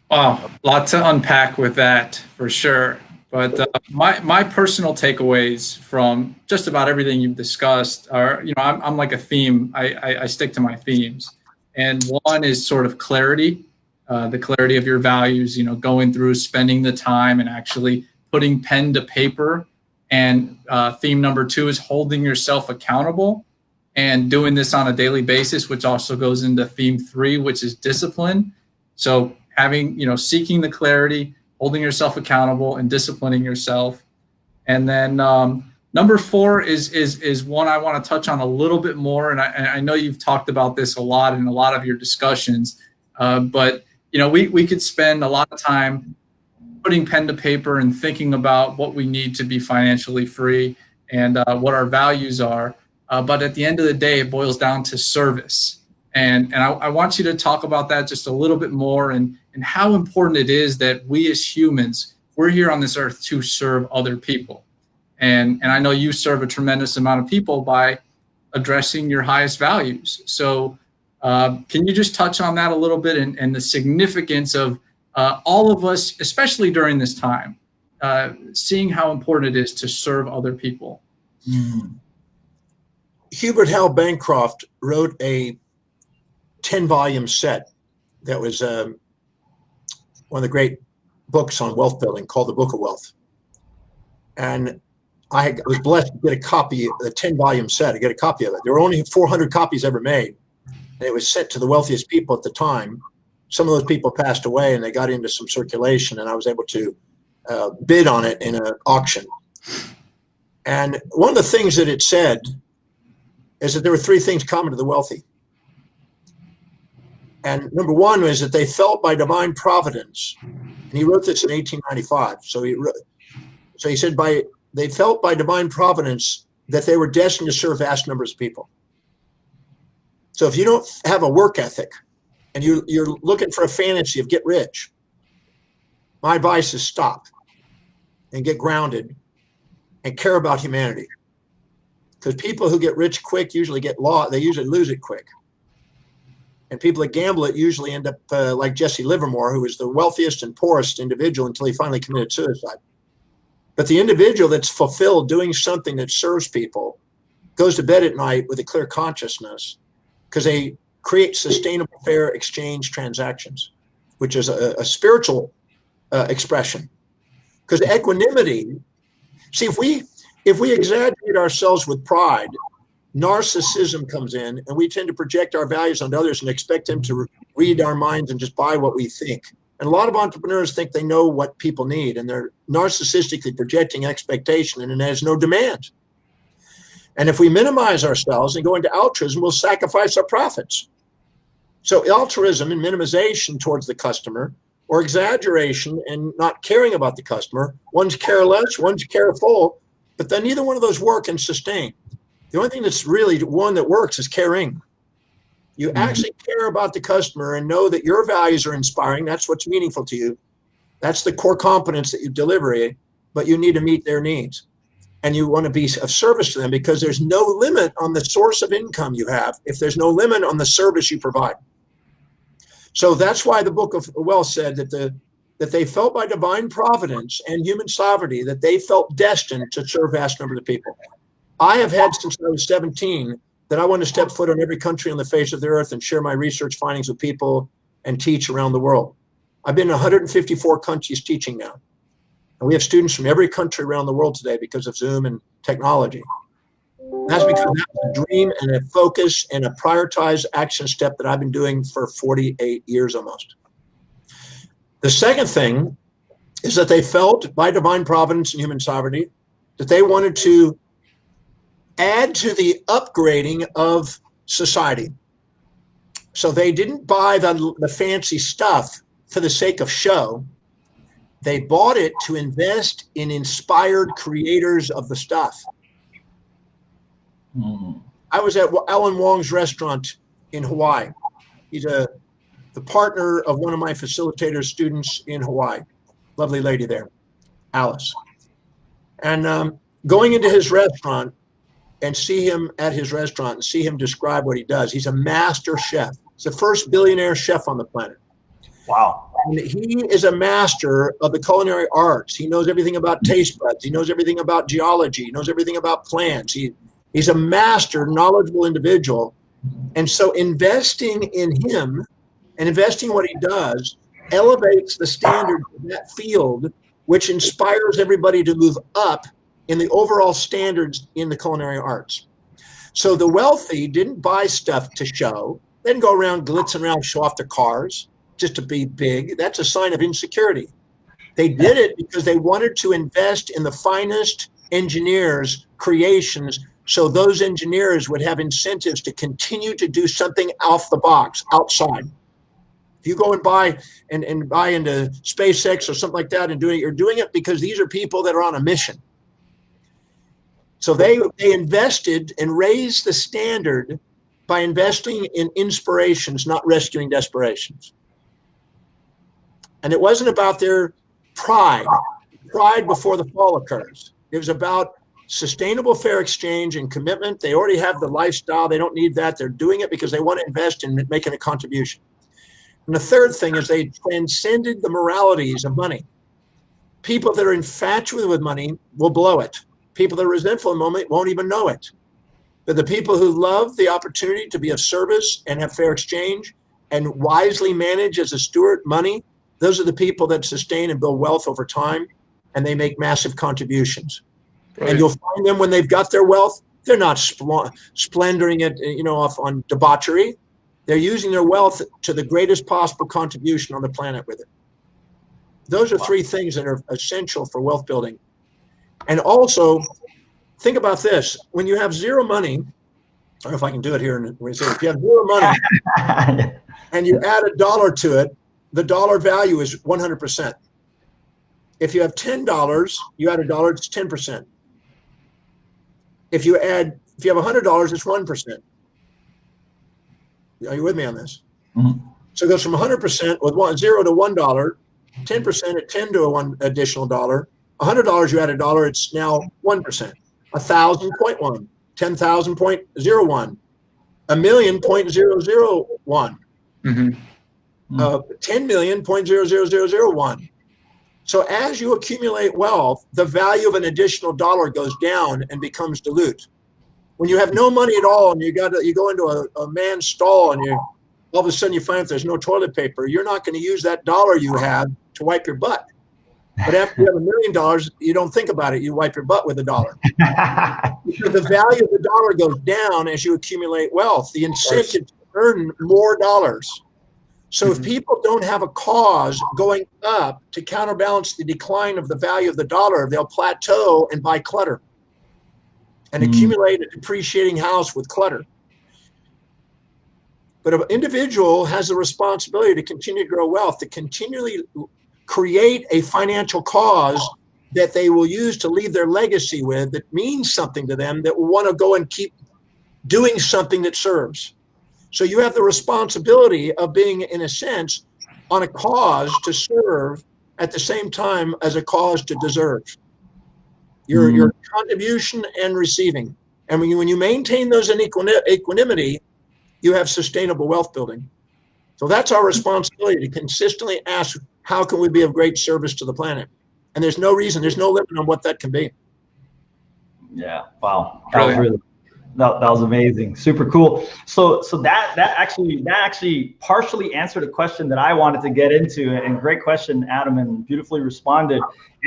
Wow, a lot to unpack with that for sure. But my personal takeaways from just about everything you've discussed are, I'm like a theme. I stick to my themes. And one is sort of clarity, the clarity of your values, going through, spending the time and actually putting pen to paper. And theme number 2 is holding yourself accountable and doing this on a daily basis, which also goes into theme 3, which is discipline. So having, seeking the clarity, holding yourself accountable, and disciplining yourself. And then number 4 is one I want to touch on a little bit more. And I know you've talked about this a lot in a lot of your discussions, but we could spend a lot of time putting pen to paper and thinking about what we need to be financially free and what our values are. But at the end of the day, it boils down to service. And I want you to talk about that just a little bit more, and how important it is that we as humans, we're here on this earth to serve other people. And I know you serve a tremendous amount of people by addressing your highest values. So can you just touch on that a little bit, and the significance of all of us, especially during this time, seeing how important it is to serve other people? Hubert Hal Bancroft wrote a 10-volume set that was one of the great books on wealth building, called The Book of Wealth. And I was blessed to get a copy of the 10-volume set. I get a copy of it. There were only 400 copies ever made, and it was sent to the wealthiest people at the time. Some of those people passed away, and they got into some circulation, and I was able to bid on it in an auction. And one of the things that it said is that there were 3 things common to the wealthy. And number 1 was that they felt by divine providence, and he wrote this in 1895. So he said they felt by divine providence that they were destined to serve vast numbers of people. So if you don't have a work ethic and you're looking for a fantasy of get rich, my advice is stop and get grounded and care about humanity. Because people who get rich quick usually get lost. They usually lose it quick. And people that gamble it usually end up like Jesse Livermore, who was the wealthiest and poorest individual until he finally committed suicide. But the individual that's fulfilled doing something that serves people goes to bed at night with a clear consciousness, because they create sustainable, fair exchange transactions, which is a spiritual expression. Because equanimity, see, if we exaggerate ourselves with pride, narcissism comes in, and we tend to project our values on others and expect them to read our minds and just buy what we think. And a lot of entrepreneurs think they know what people need, and they're narcissistically projecting expectation, and it has no demand. And if we minimize ourselves and go into altruism, we'll sacrifice our profits. So altruism and minimization towards the customer, or exaggeration and not caring about the customer, one's careless, one's careful, but then neither one of those work and sustain. The only thing that's really one that works is caring. You actually care about the customer and know that your values are inspiring. That's what's meaningful to you. That's the core competence that you deliver, but you need to meet their needs. And you want to be of service to them, because there's no limit on the source of income you have if there's no limit on the service you provide. So that's why the Book of Wealth said that they felt by divine providence and human sovereignty that they felt destined to serve vast numbers of people. I have had since I was 17 that I want to step foot on every country on the face of the earth and share my research findings with people and teach around the world. I've been in 154 countries teaching now. And we have students from every country around the world today because of Zoom and technology. And that's because that was a dream and a focus and a prioritized action step that I've been doing for 48 years almost. The second thing is that they felt by divine providence and human sovereignty that they wanted to add to the upgrading of society. So they didn't buy the fancy stuff for the sake of show. They bought it to invest in inspired creators of the stuff. I was at Alan Wong's restaurant in Hawaii. He's the partner of one of my facilitator students in Hawaii. Lovely lady there, Alice. And going into his restaurant and see him at his restaurant and see him describe what he does. He's a master chef. He's the first billionaire chef on the planet. Wow. And he is a master of the culinary arts. He knows everything about taste buds. He knows everything about geology. He knows everything about plants. He's a master, knowledgeable individual. And so investing in him and investing in what he does elevates the standard of that field, which inspires everybody to move up in the overall standards in the culinary arts. So the wealthy didn't buy stuff to show. They didn't go around glitzing around, show off their cars just to be big. That's a sign of insecurity. They did it because they wanted to invest in the finest engineers' creations, so those engineers would have incentives to continue to do something off the box, outside. If you go and buy into SpaceX or something like that and you're doing it because these are people that are on a mission. So they invested and raised the standard by investing in inspirations, not rescuing desperations. And it wasn't about their pride before the fall occurs. It was about sustainable fair exchange and commitment. They already have the lifestyle. They don't need that. They're doing it because they want to invest in making a contribution. And the third thing is they transcended the moralities of money. People that are infatuated with money will blow it. People that are resentful in the moment won't even know it. But the people who love the opportunity to be of service and have fair exchange and wisely manage as a steward money, those are the people that sustain and build wealth over time, and they make massive contributions. Right. And you'll find them when they've got their wealth, they're not splendoring it, off on debauchery. They're using their wealth to the greatest possible contribution on the planet with it. Those are three things that are essential for wealth building. And also, think about this. When you have zero money, I don't know if I can do it here. If you have zero money and you add $1 to it, the dollar value is 100%. If you have $10, you add $1, it's 10%. If you have $100, it's 1%. Are you with me on this? Mm-hmm. So it goes from 100% with 0 to $1, 10% at 10 to one additional dollar. $100, you add $1, it's now 1%. 1,000, 0.1. 10,000, 0.01. 1,000,000, 0.001. Mm-hmm. 10 million, 0.00001. So as you accumulate wealth, the value of an additional dollar goes down and becomes dilute. When you have no money at all and you go into a man's stall and all of a sudden you find there's no toilet paper, you're not going to use that dollar you have to wipe your butt. But after you have $1 million, you don't think about it. You wipe your butt with $1. Because the value of the dollar goes down as you accumulate wealth. The incentive to earn more dollars. So if people don't have a cause going up to counterbalance the decline of the value of the dollar, they'll plateau and buy clutter and accumulate a depreciating house with clutter. But an individual has a responsibility to continue to grow wealth, to continually create a financial cause that they will use to leave their legacy with, that means something to them, that will want to go and keep doing something that serves. So you have the responsibility of being, in a sense, on a cause to serve at the same time as a cause to deserve. Your contribution and receiving. And when you maintain those in equanimity, you have sustainable wealth building. So that's our responsibility, to consistently ask, how can we be of great service to the planet? And there's no reason, there's no limit on what that can be. Yeah. Wow. That was amazing. Super cool. So that actually partially answered a question that I wanted to get into, and great question, Adam, and beautifully responded.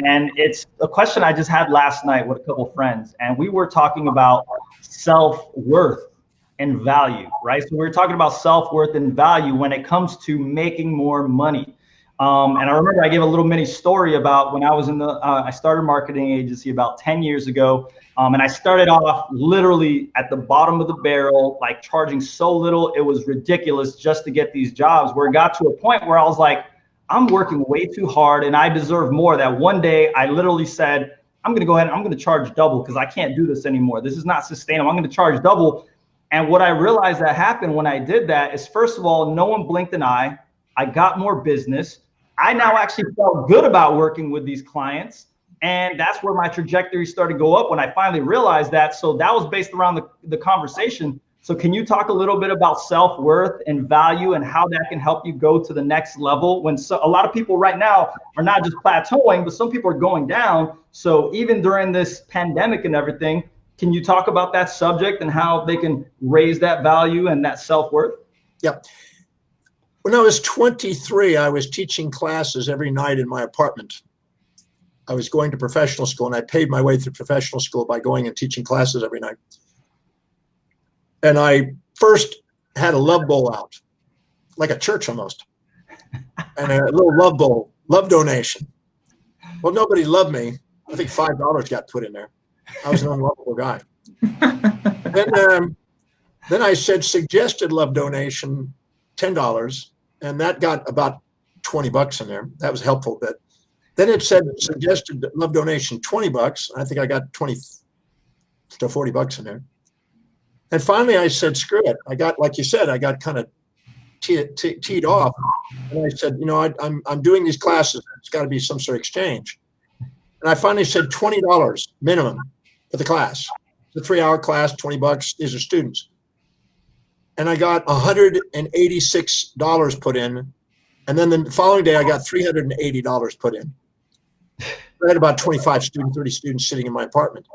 And it's a question I just had last night with a couple of friends, and we were talking about self-worth and value, right? So we were talking about self-worth and value when it comes to making more money. And I remember I gave a little mini story about when I was I started a marketing agency about 10 years ago. And I started off literally at the bottom of the barrel, like charging so little, it was ridiculous just to get these jobs, where it got to a point where I was like, I'm working way too hard and I deserve more. That one day I literally said, I'm going to go ahead and I'm going to charge double, because I can't do this anymore. This is not sustainable. I'm going to charge double. And what I realized that happened when I did that is, first of all, no one blinked an eye. I got more business. I now actually felt good about working with these clients. And that's where my trajectory started to go up when I finally realized that. So that was based around the conversation. So can you talk a little bit about self-worth and value and how that can help you go to the next level, when a lot of people right now are not just plateauing, but some people are going down. So even during this pandemic and everything, can you talk about that subject and how they can raise that value and that self-worth? Yeah. When I was 23, I was teaching classes every night in my apartment. I was going to professional school, and I paid my way through professional school by going and teaching classes every night. And I first had a love bowl out, like a church almost, and a little love bowl, love donation. Well, nobody loved me. I think $5 got put in there. I was an unlovable guy. Then I said suggested love donation, $10, and that got about $20 in there. That was helpful. But then it said suggested love donation, $20. I think I got $20 to $40 in there. And finally I said, screw it. I got, like you said, I got kind of teed off. And I said, you know, I'm doing these classes. It's got to be some sort of exchange. And I finally said $20 minimum for the class. It's a 3-hour class, $20. These are students. And I got $186 put in. And then the following day, I got $380 put in. I had about 25 students, 30 students sitting in my apartment.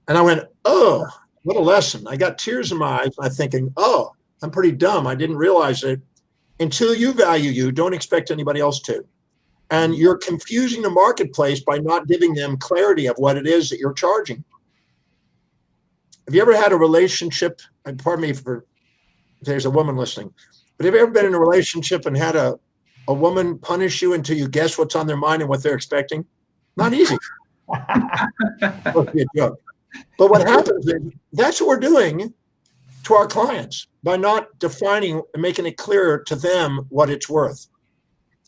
And I went, oh, what a lesson. I got tears in my eyes. I'm thinking, oh, I'm pretty dumb. I didn't realize it. Until you value you, don't expect anybody else to. And you're confusing the marketplace by not giving them clarity of what it is that you're charging. Have you ever had a relationship? And pardon me if there's a woman listening, but have you ever been in a relationship and had a woman punish you until you guess what's on their mind and what they're expecting? Not easy. Must be a joke. But what happens is that's what we're doing to our clients by not defining and making it clearer to them what it's worth.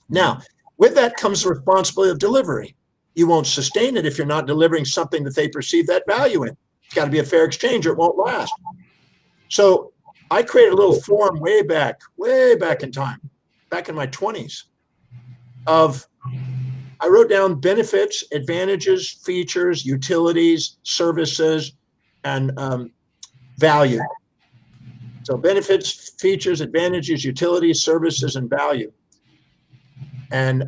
Now, with that comes the responsibility of delivery. You won't sustain it if you're not delivering something that they perceive that value in. It's got to be a fair exchange or it won't last. So I created a little form way back in time, back in my 20s, I wrote down benefits, advantages, features, utilities, services, and value. So benefits, features, advantages, utilities, services, and value. And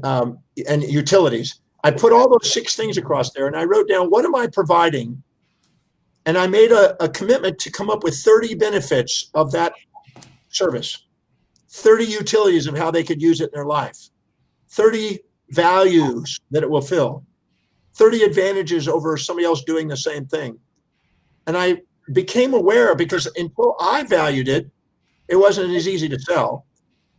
utilities. I put all those 6 things across there, and I wrote down, what am I providing? And I made a commitment to come up with 30 benefits of that service, 30 utilities of how they could use it in their life, 30 values that it will fill, 30 advantages over somebody else doing the same thing. And I became aware, because until I valued it, it wasn't as easy to sell.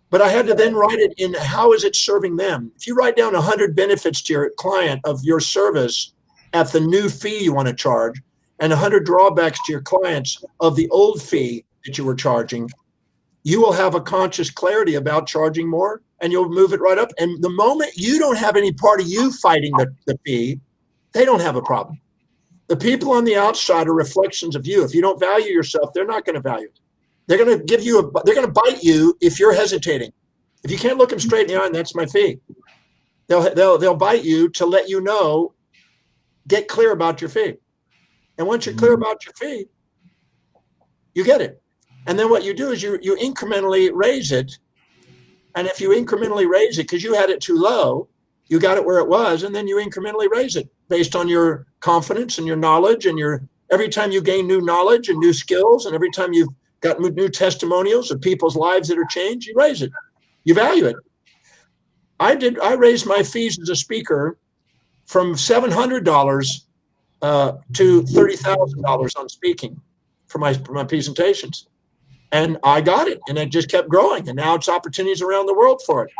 But I had to then write it in how is it serving them. If you write down 100 benefits to your client of your service at the new fee you want to charge, and 100 drawbacks to your clients of the old fee that you were charging, you will have a conscious clarity about charging more, and you'll move it right up. And the moment you don't have any part of you fighting the fee, they don't have a problem. The people on the outside are reflections of you. If you don't value yourself, they're not going to value it. They're going to give you they're going to bite you if you're hesitating. If you can't look them straight in the eye, and that's my fee. They'll bite you to let you know, get clear about your fee. And once you're clear about your fee, you get it. And then what you do is you incrementally raise it. And if you incrementally raise it because you had it too low, you got it where it was, and then you incrementally raise it based on your confidence and your knowledge, and every time you gain new knowledge and new skills, and every time you've got new testimonials of people's lives that are changed, you raise it. You value it. I raised my fees as a speaker from $700 to $30,000 on speaking for my presentations. And I got it, and it just kept growing, and now it's opportunities around the world for it.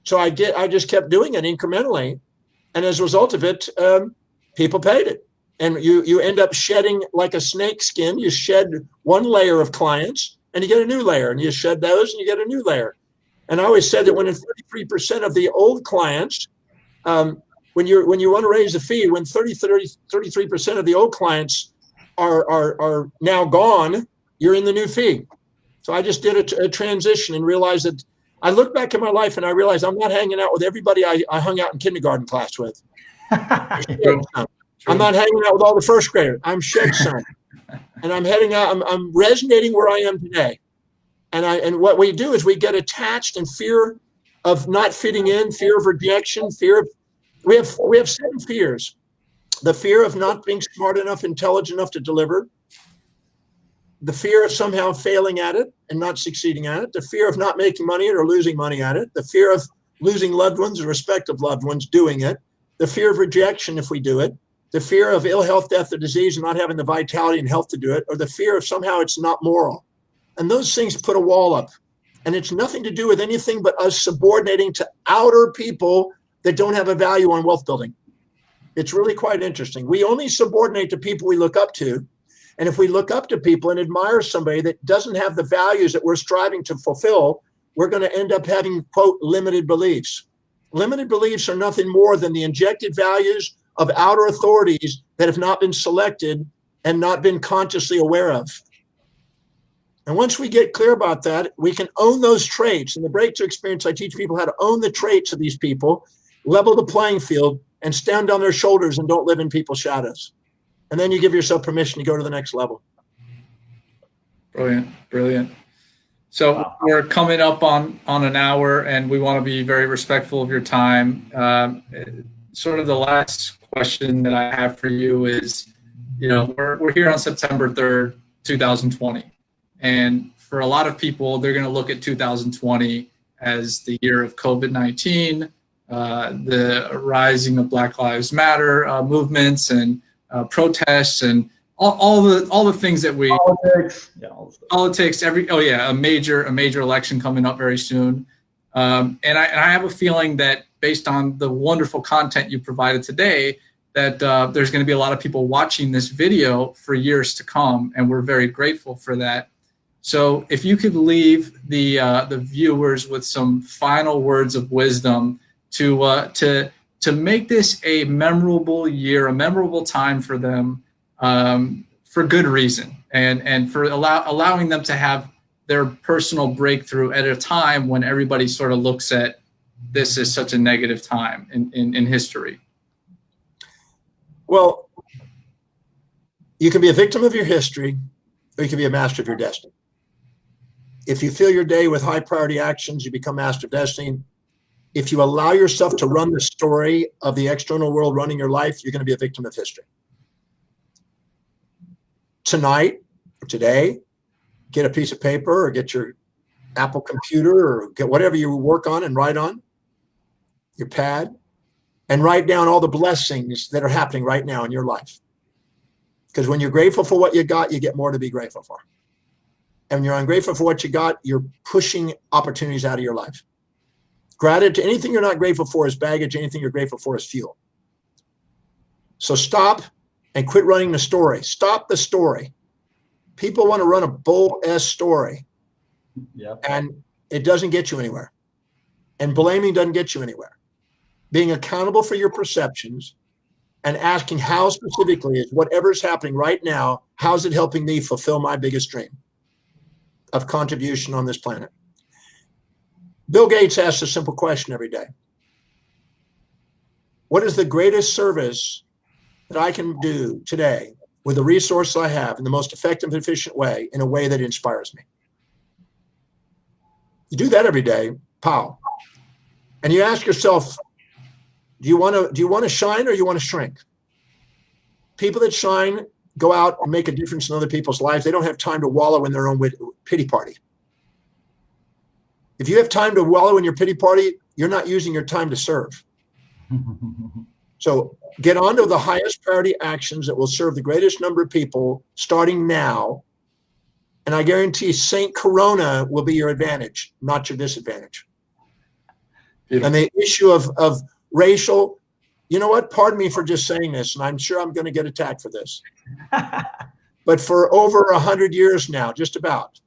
So I just kept doing it incrementally, and as a result of it, people paid it. And you end up shedding like a snake skin. You shed one layer of clients, and you get a new layer, and you shed those, and you get a new layer. And I always said that when 33% of the old clients, when you want to raise the fee, when 33% of the old clients are now gone, you're in the new fee. So I just did a transition and realized that I look back at my life and I realized I'm not hanging out with everybody I hung out in kindergarten class with. I'm not hanging out with all the first graders. I'm shed son. And I'm heading out. I'm resonating where I am today. And what we do is we get attached in fear of not fitting in, fear of rejection, we have 7 fears. The fear of not being smart enough, intelligent enough to deliver. The fear of somehow failing at it and not succeeding at it. The fear of not making money or losing money at it. The fear of losing loved ones or respect of loved ones doing it. The fear of rejection if we do it. The fear of ill health, death, or disease and not having the vitality and health to do it. Or the fear of somehow it's not moral. And those things put a wall up. And it's nothing to do with anything but us subordinating to outer people that don't have a value on wealth building. It's really quite interesting. We only subordinate to people we look up to. And if we look up to people and admire somebody that doesn't have the values that we're striving to fulfill, we're going to end up having, quote, limited beliefs. Limited beliefs are nothing more than the injected values of outer authorities that have not been selected and not been consciously aware of. And once we get clear about that, we can own those traits. In the Breakthrough Experience, I teach people how to own the traits of these people, level the playing field, and stand on their shoulders and don't live in people's shadows. And then you give yourself permission to go to the next level. Brilliant, brilliant. So we're coming up on an hour, and we want to be very respectful of your time. Sort of the last question that I have for you is, we're here on September 3rd, 2020. And for a lot of people, they're going to look at 2020 as the year of COVID-19, the rising of Black Lives Matter movements and protests and all the things that we politics a major election coming up very soon, and I have a feeling that based on the wonderful content you provided today, that there's going to be a lot of people watching this video for years to come, and we're very grateful for that. So if you could leave the viewers with some final words of wisdom to make this a memorable year, a memorable time for them, for good reason, and for allowing them to have their personal breakthrough at a time when everybody sort of looks at this as such a negative time in history. Well, you can be a victim of your history, or you can be a master of your destiny. If you fill your day with high priority actions, you become master of destiny. If you allow yourself to run the story of the external world running your life, you're going to be a victim of history. Tonight or today, get a piece of paper or get your Apple computer or get whatever you work on and write on, your pad, and write down all the blessings that are happening right now in your life. Because when you're grateful for what you got, you get more to be grateful for. and you're ungrateful for what you got, you're pushing opportunities out of your life. Gratitude, anything you're not grateful for is baggage. Anything you're grateful for is fuel. So stop and quit running the story. Stop the story. People want to run a bull-ass story. Yep. And it doesn't get you anywhere. And blaming doesn't get you anywhere. Being accountable for your perceptions and asking how specifically is whatever's happening right now, how's it helping me fulfill my biggest dream of contribution on this planet? Bill Gates asks a simple question every day. What is the greatest service that I can do today with the resources I have in the most effective and efficient way, in a way that inspires me? You do that every day, pow. And you ask yourself, do you want to shine or you want to shrink? People that shine go out and make a difference in other people's lives. They don't have time to wallow in their own pity party. If you have time to wallow in your pity party, you're not using your time to serve. So get on to the highest priority actions that will serve the greatest number of people starting now. And I guarantee Saint Corona will be your advantage, not your disadvantage. Beautiful. And the issue of racial, you know what? Pardon me for just saying this, and I'm sure I'm going to get attacked for this. But for over 100 years now, just about,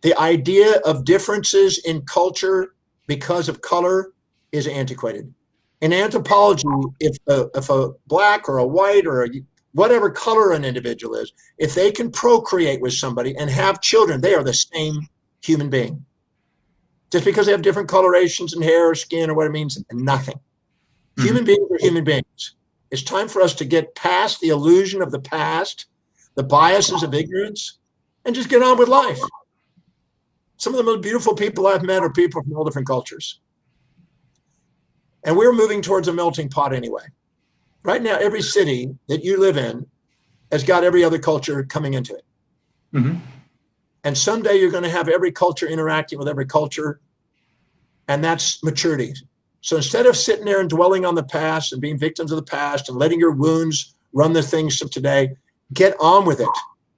the idea of differences in culture because of color is antiquated. In anthropology, if a black or a white or whatever color an individual is, if they can procreate with somebody and have children, they are the same human being. Just because they have different colorations in hair or skin or what it means, nothing. Mm-hmm. Human beings are human beings. It's time for us to get past the illusion of the past, the biases of ignorance, and just get on with life. Some of the most beautiful people I've met are people from all different cultures. And we're moving towards a melting pot anyway. Right now, every city that you live in has got every other culture coming into it. Mm-hmm. And someday you're going to have every culture interacting with every culture. And that's maturity. So instead of sitting there and dwelling on the past and being victims of the past and letting your wounds run the things of today, get on with it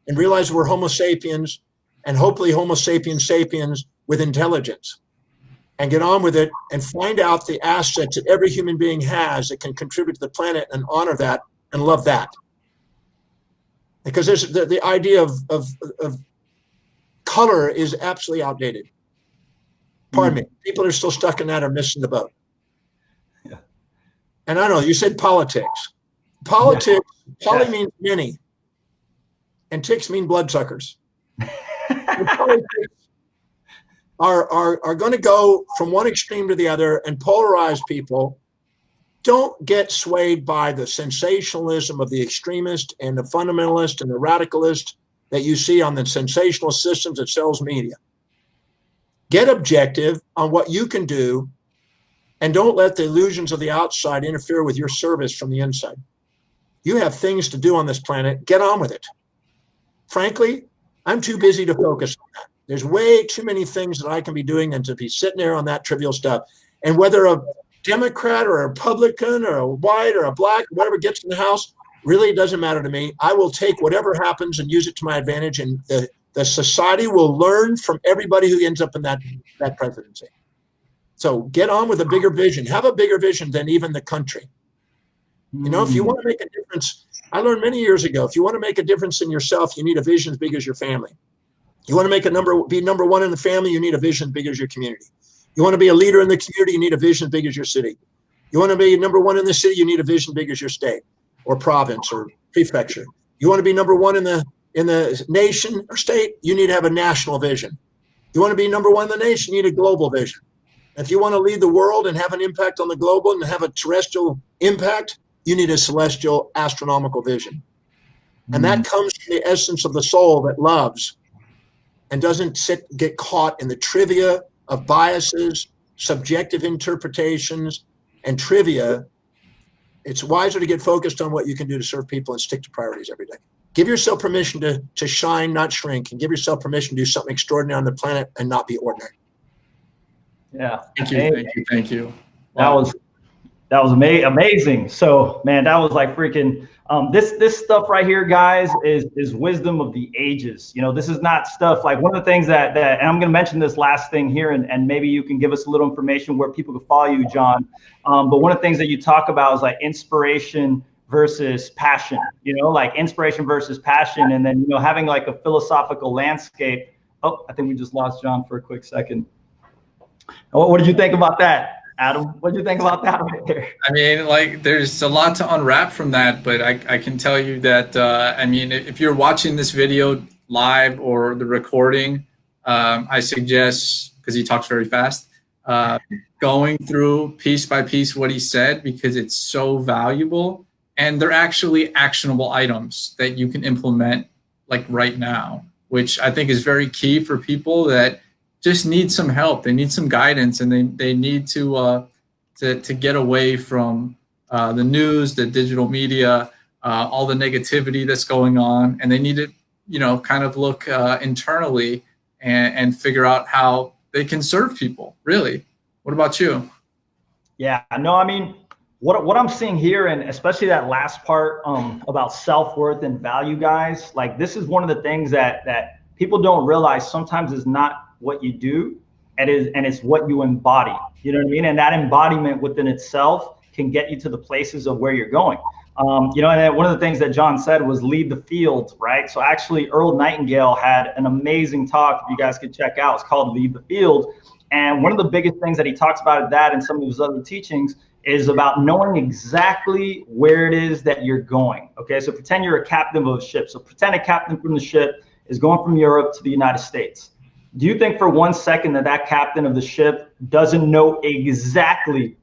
and realize we're Homo sapiens, and hopefully Homo sapiens sapiens with intelligence. And get on with it and find out the assets that every human being has that can contribute to the planet, and honor that and love that. Because there's the idea of color is absolutely outdated. Pardon me. People are still stuck in that or missing the boat. Yeah. And I know you said politics. Politics, yeah. Poly means many, and ticks mean bloodsuckers. Politics are going to go from one extreme to the other and polarize people. Don't get swayed by the sensationalism of the extremist and the fundamentalist and the radicalist that you see on the sensational systems that sells media. Get objective on what you can do, and don't let the illusions of the outside interfere with your service from the inside. You have things to do on this planet. Get on with it. Frankly, I'm too busy to focus on that. There's way too many things that I can be doing than to be sitting there on that trivial stuff. And whether a Democrat or a Republican or a white or a black, whatever gets in the House, really doesn't matter to me. I will take whatever happens and use it to my advantage, and the society will learn from everybody who ends up in that presidency. So get on with a bigger vision. Have a bigger vision than even the country. You know, if you want to make a difference, I learned many years ago, if you want to make a difference in yourself, you need a vision as big as your family. You want to be number one in the family, you need a vision as big as your community. You want to be a leader in the community, you need a vision as big as your city. You want to be number one in the city, you need a vision as big as your state or province or prefecture. You want to be number one in the nation or state, you need to have a national vision. You want to be number one in the nation, you need a global vision. If you want to lead the world and have an impact on the global and have a terrestrial impact, you need a celestial astronomical vision. And that comes from the essence of the soul that loves and doesn't get caught in the trivia of biases, subjective interpretations, and trivia. It's wiser to get focused on what you can do to serve people and stick to priorities every day. Give yourself permission to shine, not shrink, and give yourself permission to do something extraordinary on the planet and not be ordinary. Yeah. Thank you. Wow. That was amazing. So, man, that was like freaking. This stuff right here, guys, is wisdom of the ages. You know, this is not stuff like one of the things that and I'm going to mention this last thing here, and maybe you can give us a little information where people can follow you, John. But one of the things that you talk about is like inspiration versus passion. You know, like inspiration versus passion, and then having like a philosophical landscape. Oh, I think we just lost John for a quick second. What did you think about that, Adam? What did you think about that right there? I mean, like, there's a lot to unwrap from that, but I can tell you that, I mean, if you're watching this video live or the recording, I suggest, because he talks very fast, going through piece by piece what he said, because it's so valuable. And they're actually actionable items that you can implement like right now, which I think is very key for people that just need some help. They need some guidance, and they need to get away from the news, the digital media, all the negativity that's going on, and they need to, kind of look internally and figure out how they can serve people. Really, what about you? Yeah, no, I mean, what I'm seeing here, and especially that last part about self-worth and value, guys, like this is one of the things that people don't realize sometimes is not what you do, and it's what you embody. You know what I mean? And that embodiment within itself can get you to the places of where you're going. And one of the things that John said was lead the field, right? So actually Earl Nightingale had an amazing talk, if you guys could check out. It's called Lead the Field. And one of the biggest things that he talks about that and some of his other teachings is about knowing exactly where it is that you're going. Okay, so pretend you're a captain of a ship. So pretend a captain from the ship is going from Europe to the United States. Do you think for 1 second that captain of the ship doesn't know exactly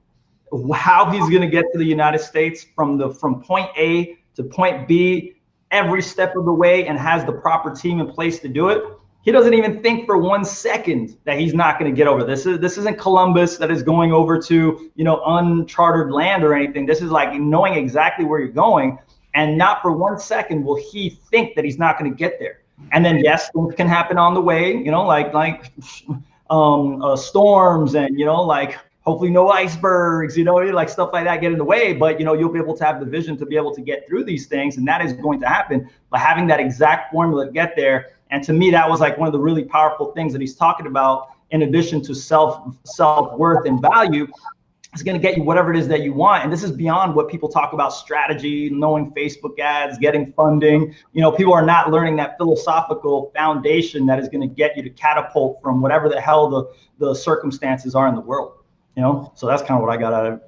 how he's going to get to the United States from point A to point B every step of the way, and has the proper team in place to do it? He doesn't even think for 1 second that he's not going to get over. This isn't Columbus that is going over to uncharted land or anything. This is like knowing exactly where you're going, and not for 1 second will he think that he's not going to get there. And then yes, things can happen on the way, like storms, and like hopefully no icebergs, like stuff like that get in the way. But you'll be able to have the vision to be able to get through these things, and that is going to happen by having that exact formula to get there. And to me, that was like one of the really powerful things that he's talking about. In addition to self-worth and value, it's going to get you whatever it is that you want. And this is beyond what people talk about: strategy, knowing Facebook ads, getting funding. People are not learning that philosophical foundation that is going to get you to catapult from whatever the hell the circumstances are in the world. So that's kind of what I got out of it.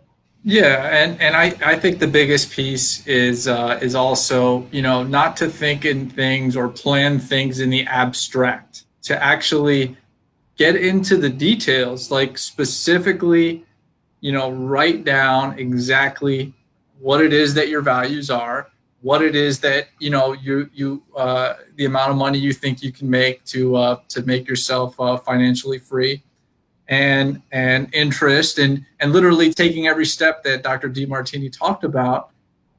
Yeah, and I think the biggest piece is also, not to think in things or plan things in the abstract, to actually get into the details, like specifically, write down exactly what it is that your values are, what it is that, the amount of money you think you can make to make yourself financially free. And interest, and literally taking every step that Dr. Demartini talked about,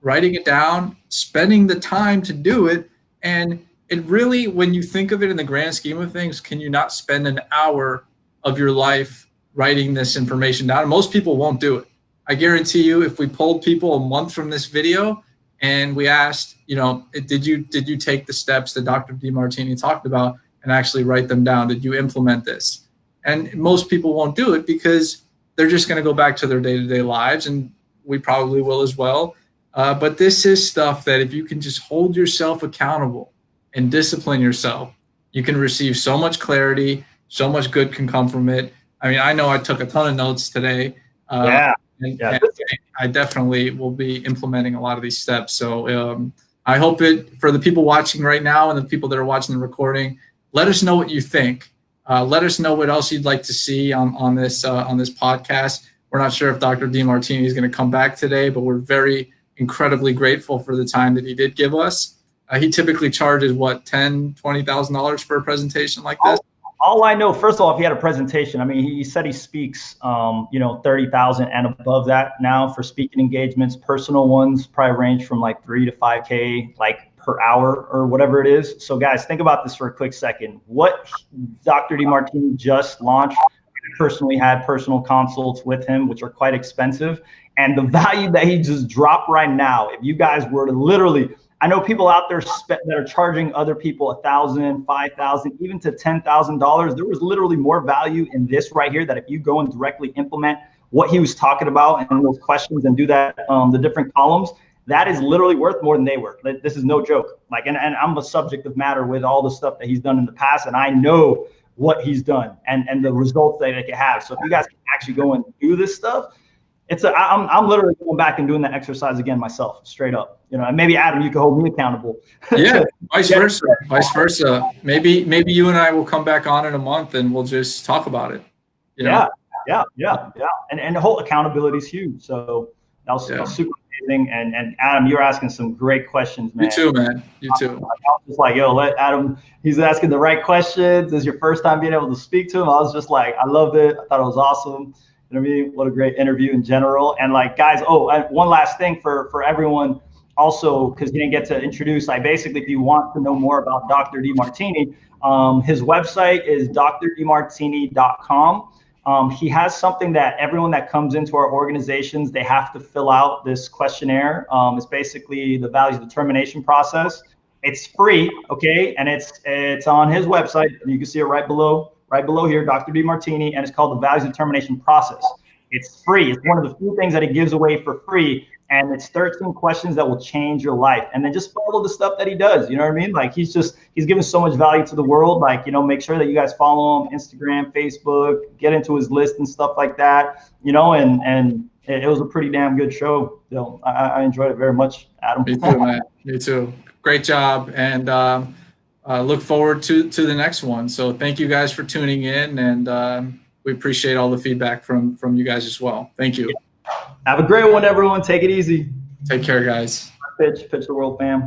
writing it down, spending the time to do it. And it really, when you think of it in the grand scheme of things, can you not spend an hour of your life writing this information down? And most people won't do it. I guarantee you, if we polled people a month from this video and we asked, did you take the steps that Dr. Demartini talked about and actually write them down? Did you implement this? And most people won't do it because they're just going to go back to their day-to-day lives, and we probably will as well. But this is stuff that if you can just hold yourself accountable and discipline yourself, you can receive so much clarity, so much good can come from it. I mean, I know I took a ton of notes today. And I definitely will be implementing a lot of these steps. So I hope for the people watching right now and the people that are watching the recording, let us know what you think. Let us know what else you'd like to see on this podcast. We're not sure if Dr. Demartini is going to come back today, but we're very incredibly grateful for the time that he did give us. He typically charges $10,000, $20,000 for a presentation like this. All I know, first of all, if he had a presentation, I mean, he said he speaks, 30,000 and above that now for speaking engagements. Personal ones probably range from like 3 to 5K, like per hour or whatever it is. So guys, think about this for a quick second. What Dr. Demartini just launched, I personally had personal consults with him, which are quite expensive. And the value that he just dropped right now, if you guys were to literally, I know people out there that are charging other people $1,000, $5,000, even to $10,000. There was literally more value in this right here that if you go and directly implement what he was talking about and those questions and do that, the different columns, that is literally worth more than they were. This is no joke. Like, and I'm a subject of matter with all the stuff that he's done in the past, and I know what he's done and the results that it can have. So if you guys can actually go and do this stuff, I'm literally going back and doing the exercise again myself, straight up. You know, and maybe Adam, you can hold me accountable. Yeah, vice versa. Maybe you and I will come back on in a month and we'll just talk about it. You know? Yeah. And the whole accountability is huge. So that was super amazing. And Adam, you're asking some great questions, man. You too, man. You too. I was just like, yo, let Adam, he's asking the right questions. This is your first time being able to speak to him. I was just like, I loved it. I thought it was awesome. You know what I mean? What a great interview in general. And like, guys, one last thing for everyone also, because he didn't get to introduce, basically, if you want to know more about Dr. Demartini, his website is drdemartini.com. He has something that everyone that comes into our organizations, they have to fill out this questionnaire. It's basically the values determination process. It's free, okay? And it's on his website. You can see it right below here, Dr. Demartini, and it's called the values determination process. It's free. It's one of the few things that he gives away for free. And it's 13 questions that will change your life. And then just follow the stuff that he does. You know what I mean? Like he's giving so much value to the world. Like, you know, make sure that you guys follow him, Instagram, Facebook, get into his list and stuff like that, you know, and it was a pretty damn good show. You know, I enjoyed it very much, Adam. Me too, man. Me too. Great job. And look forward to the next one. So thank you guys for tuning in. And we appreciate all the feedback from you guys as well. Thank you. Have a great one, everyone. Take it easy. Take care, guys. Pitch the world, fam.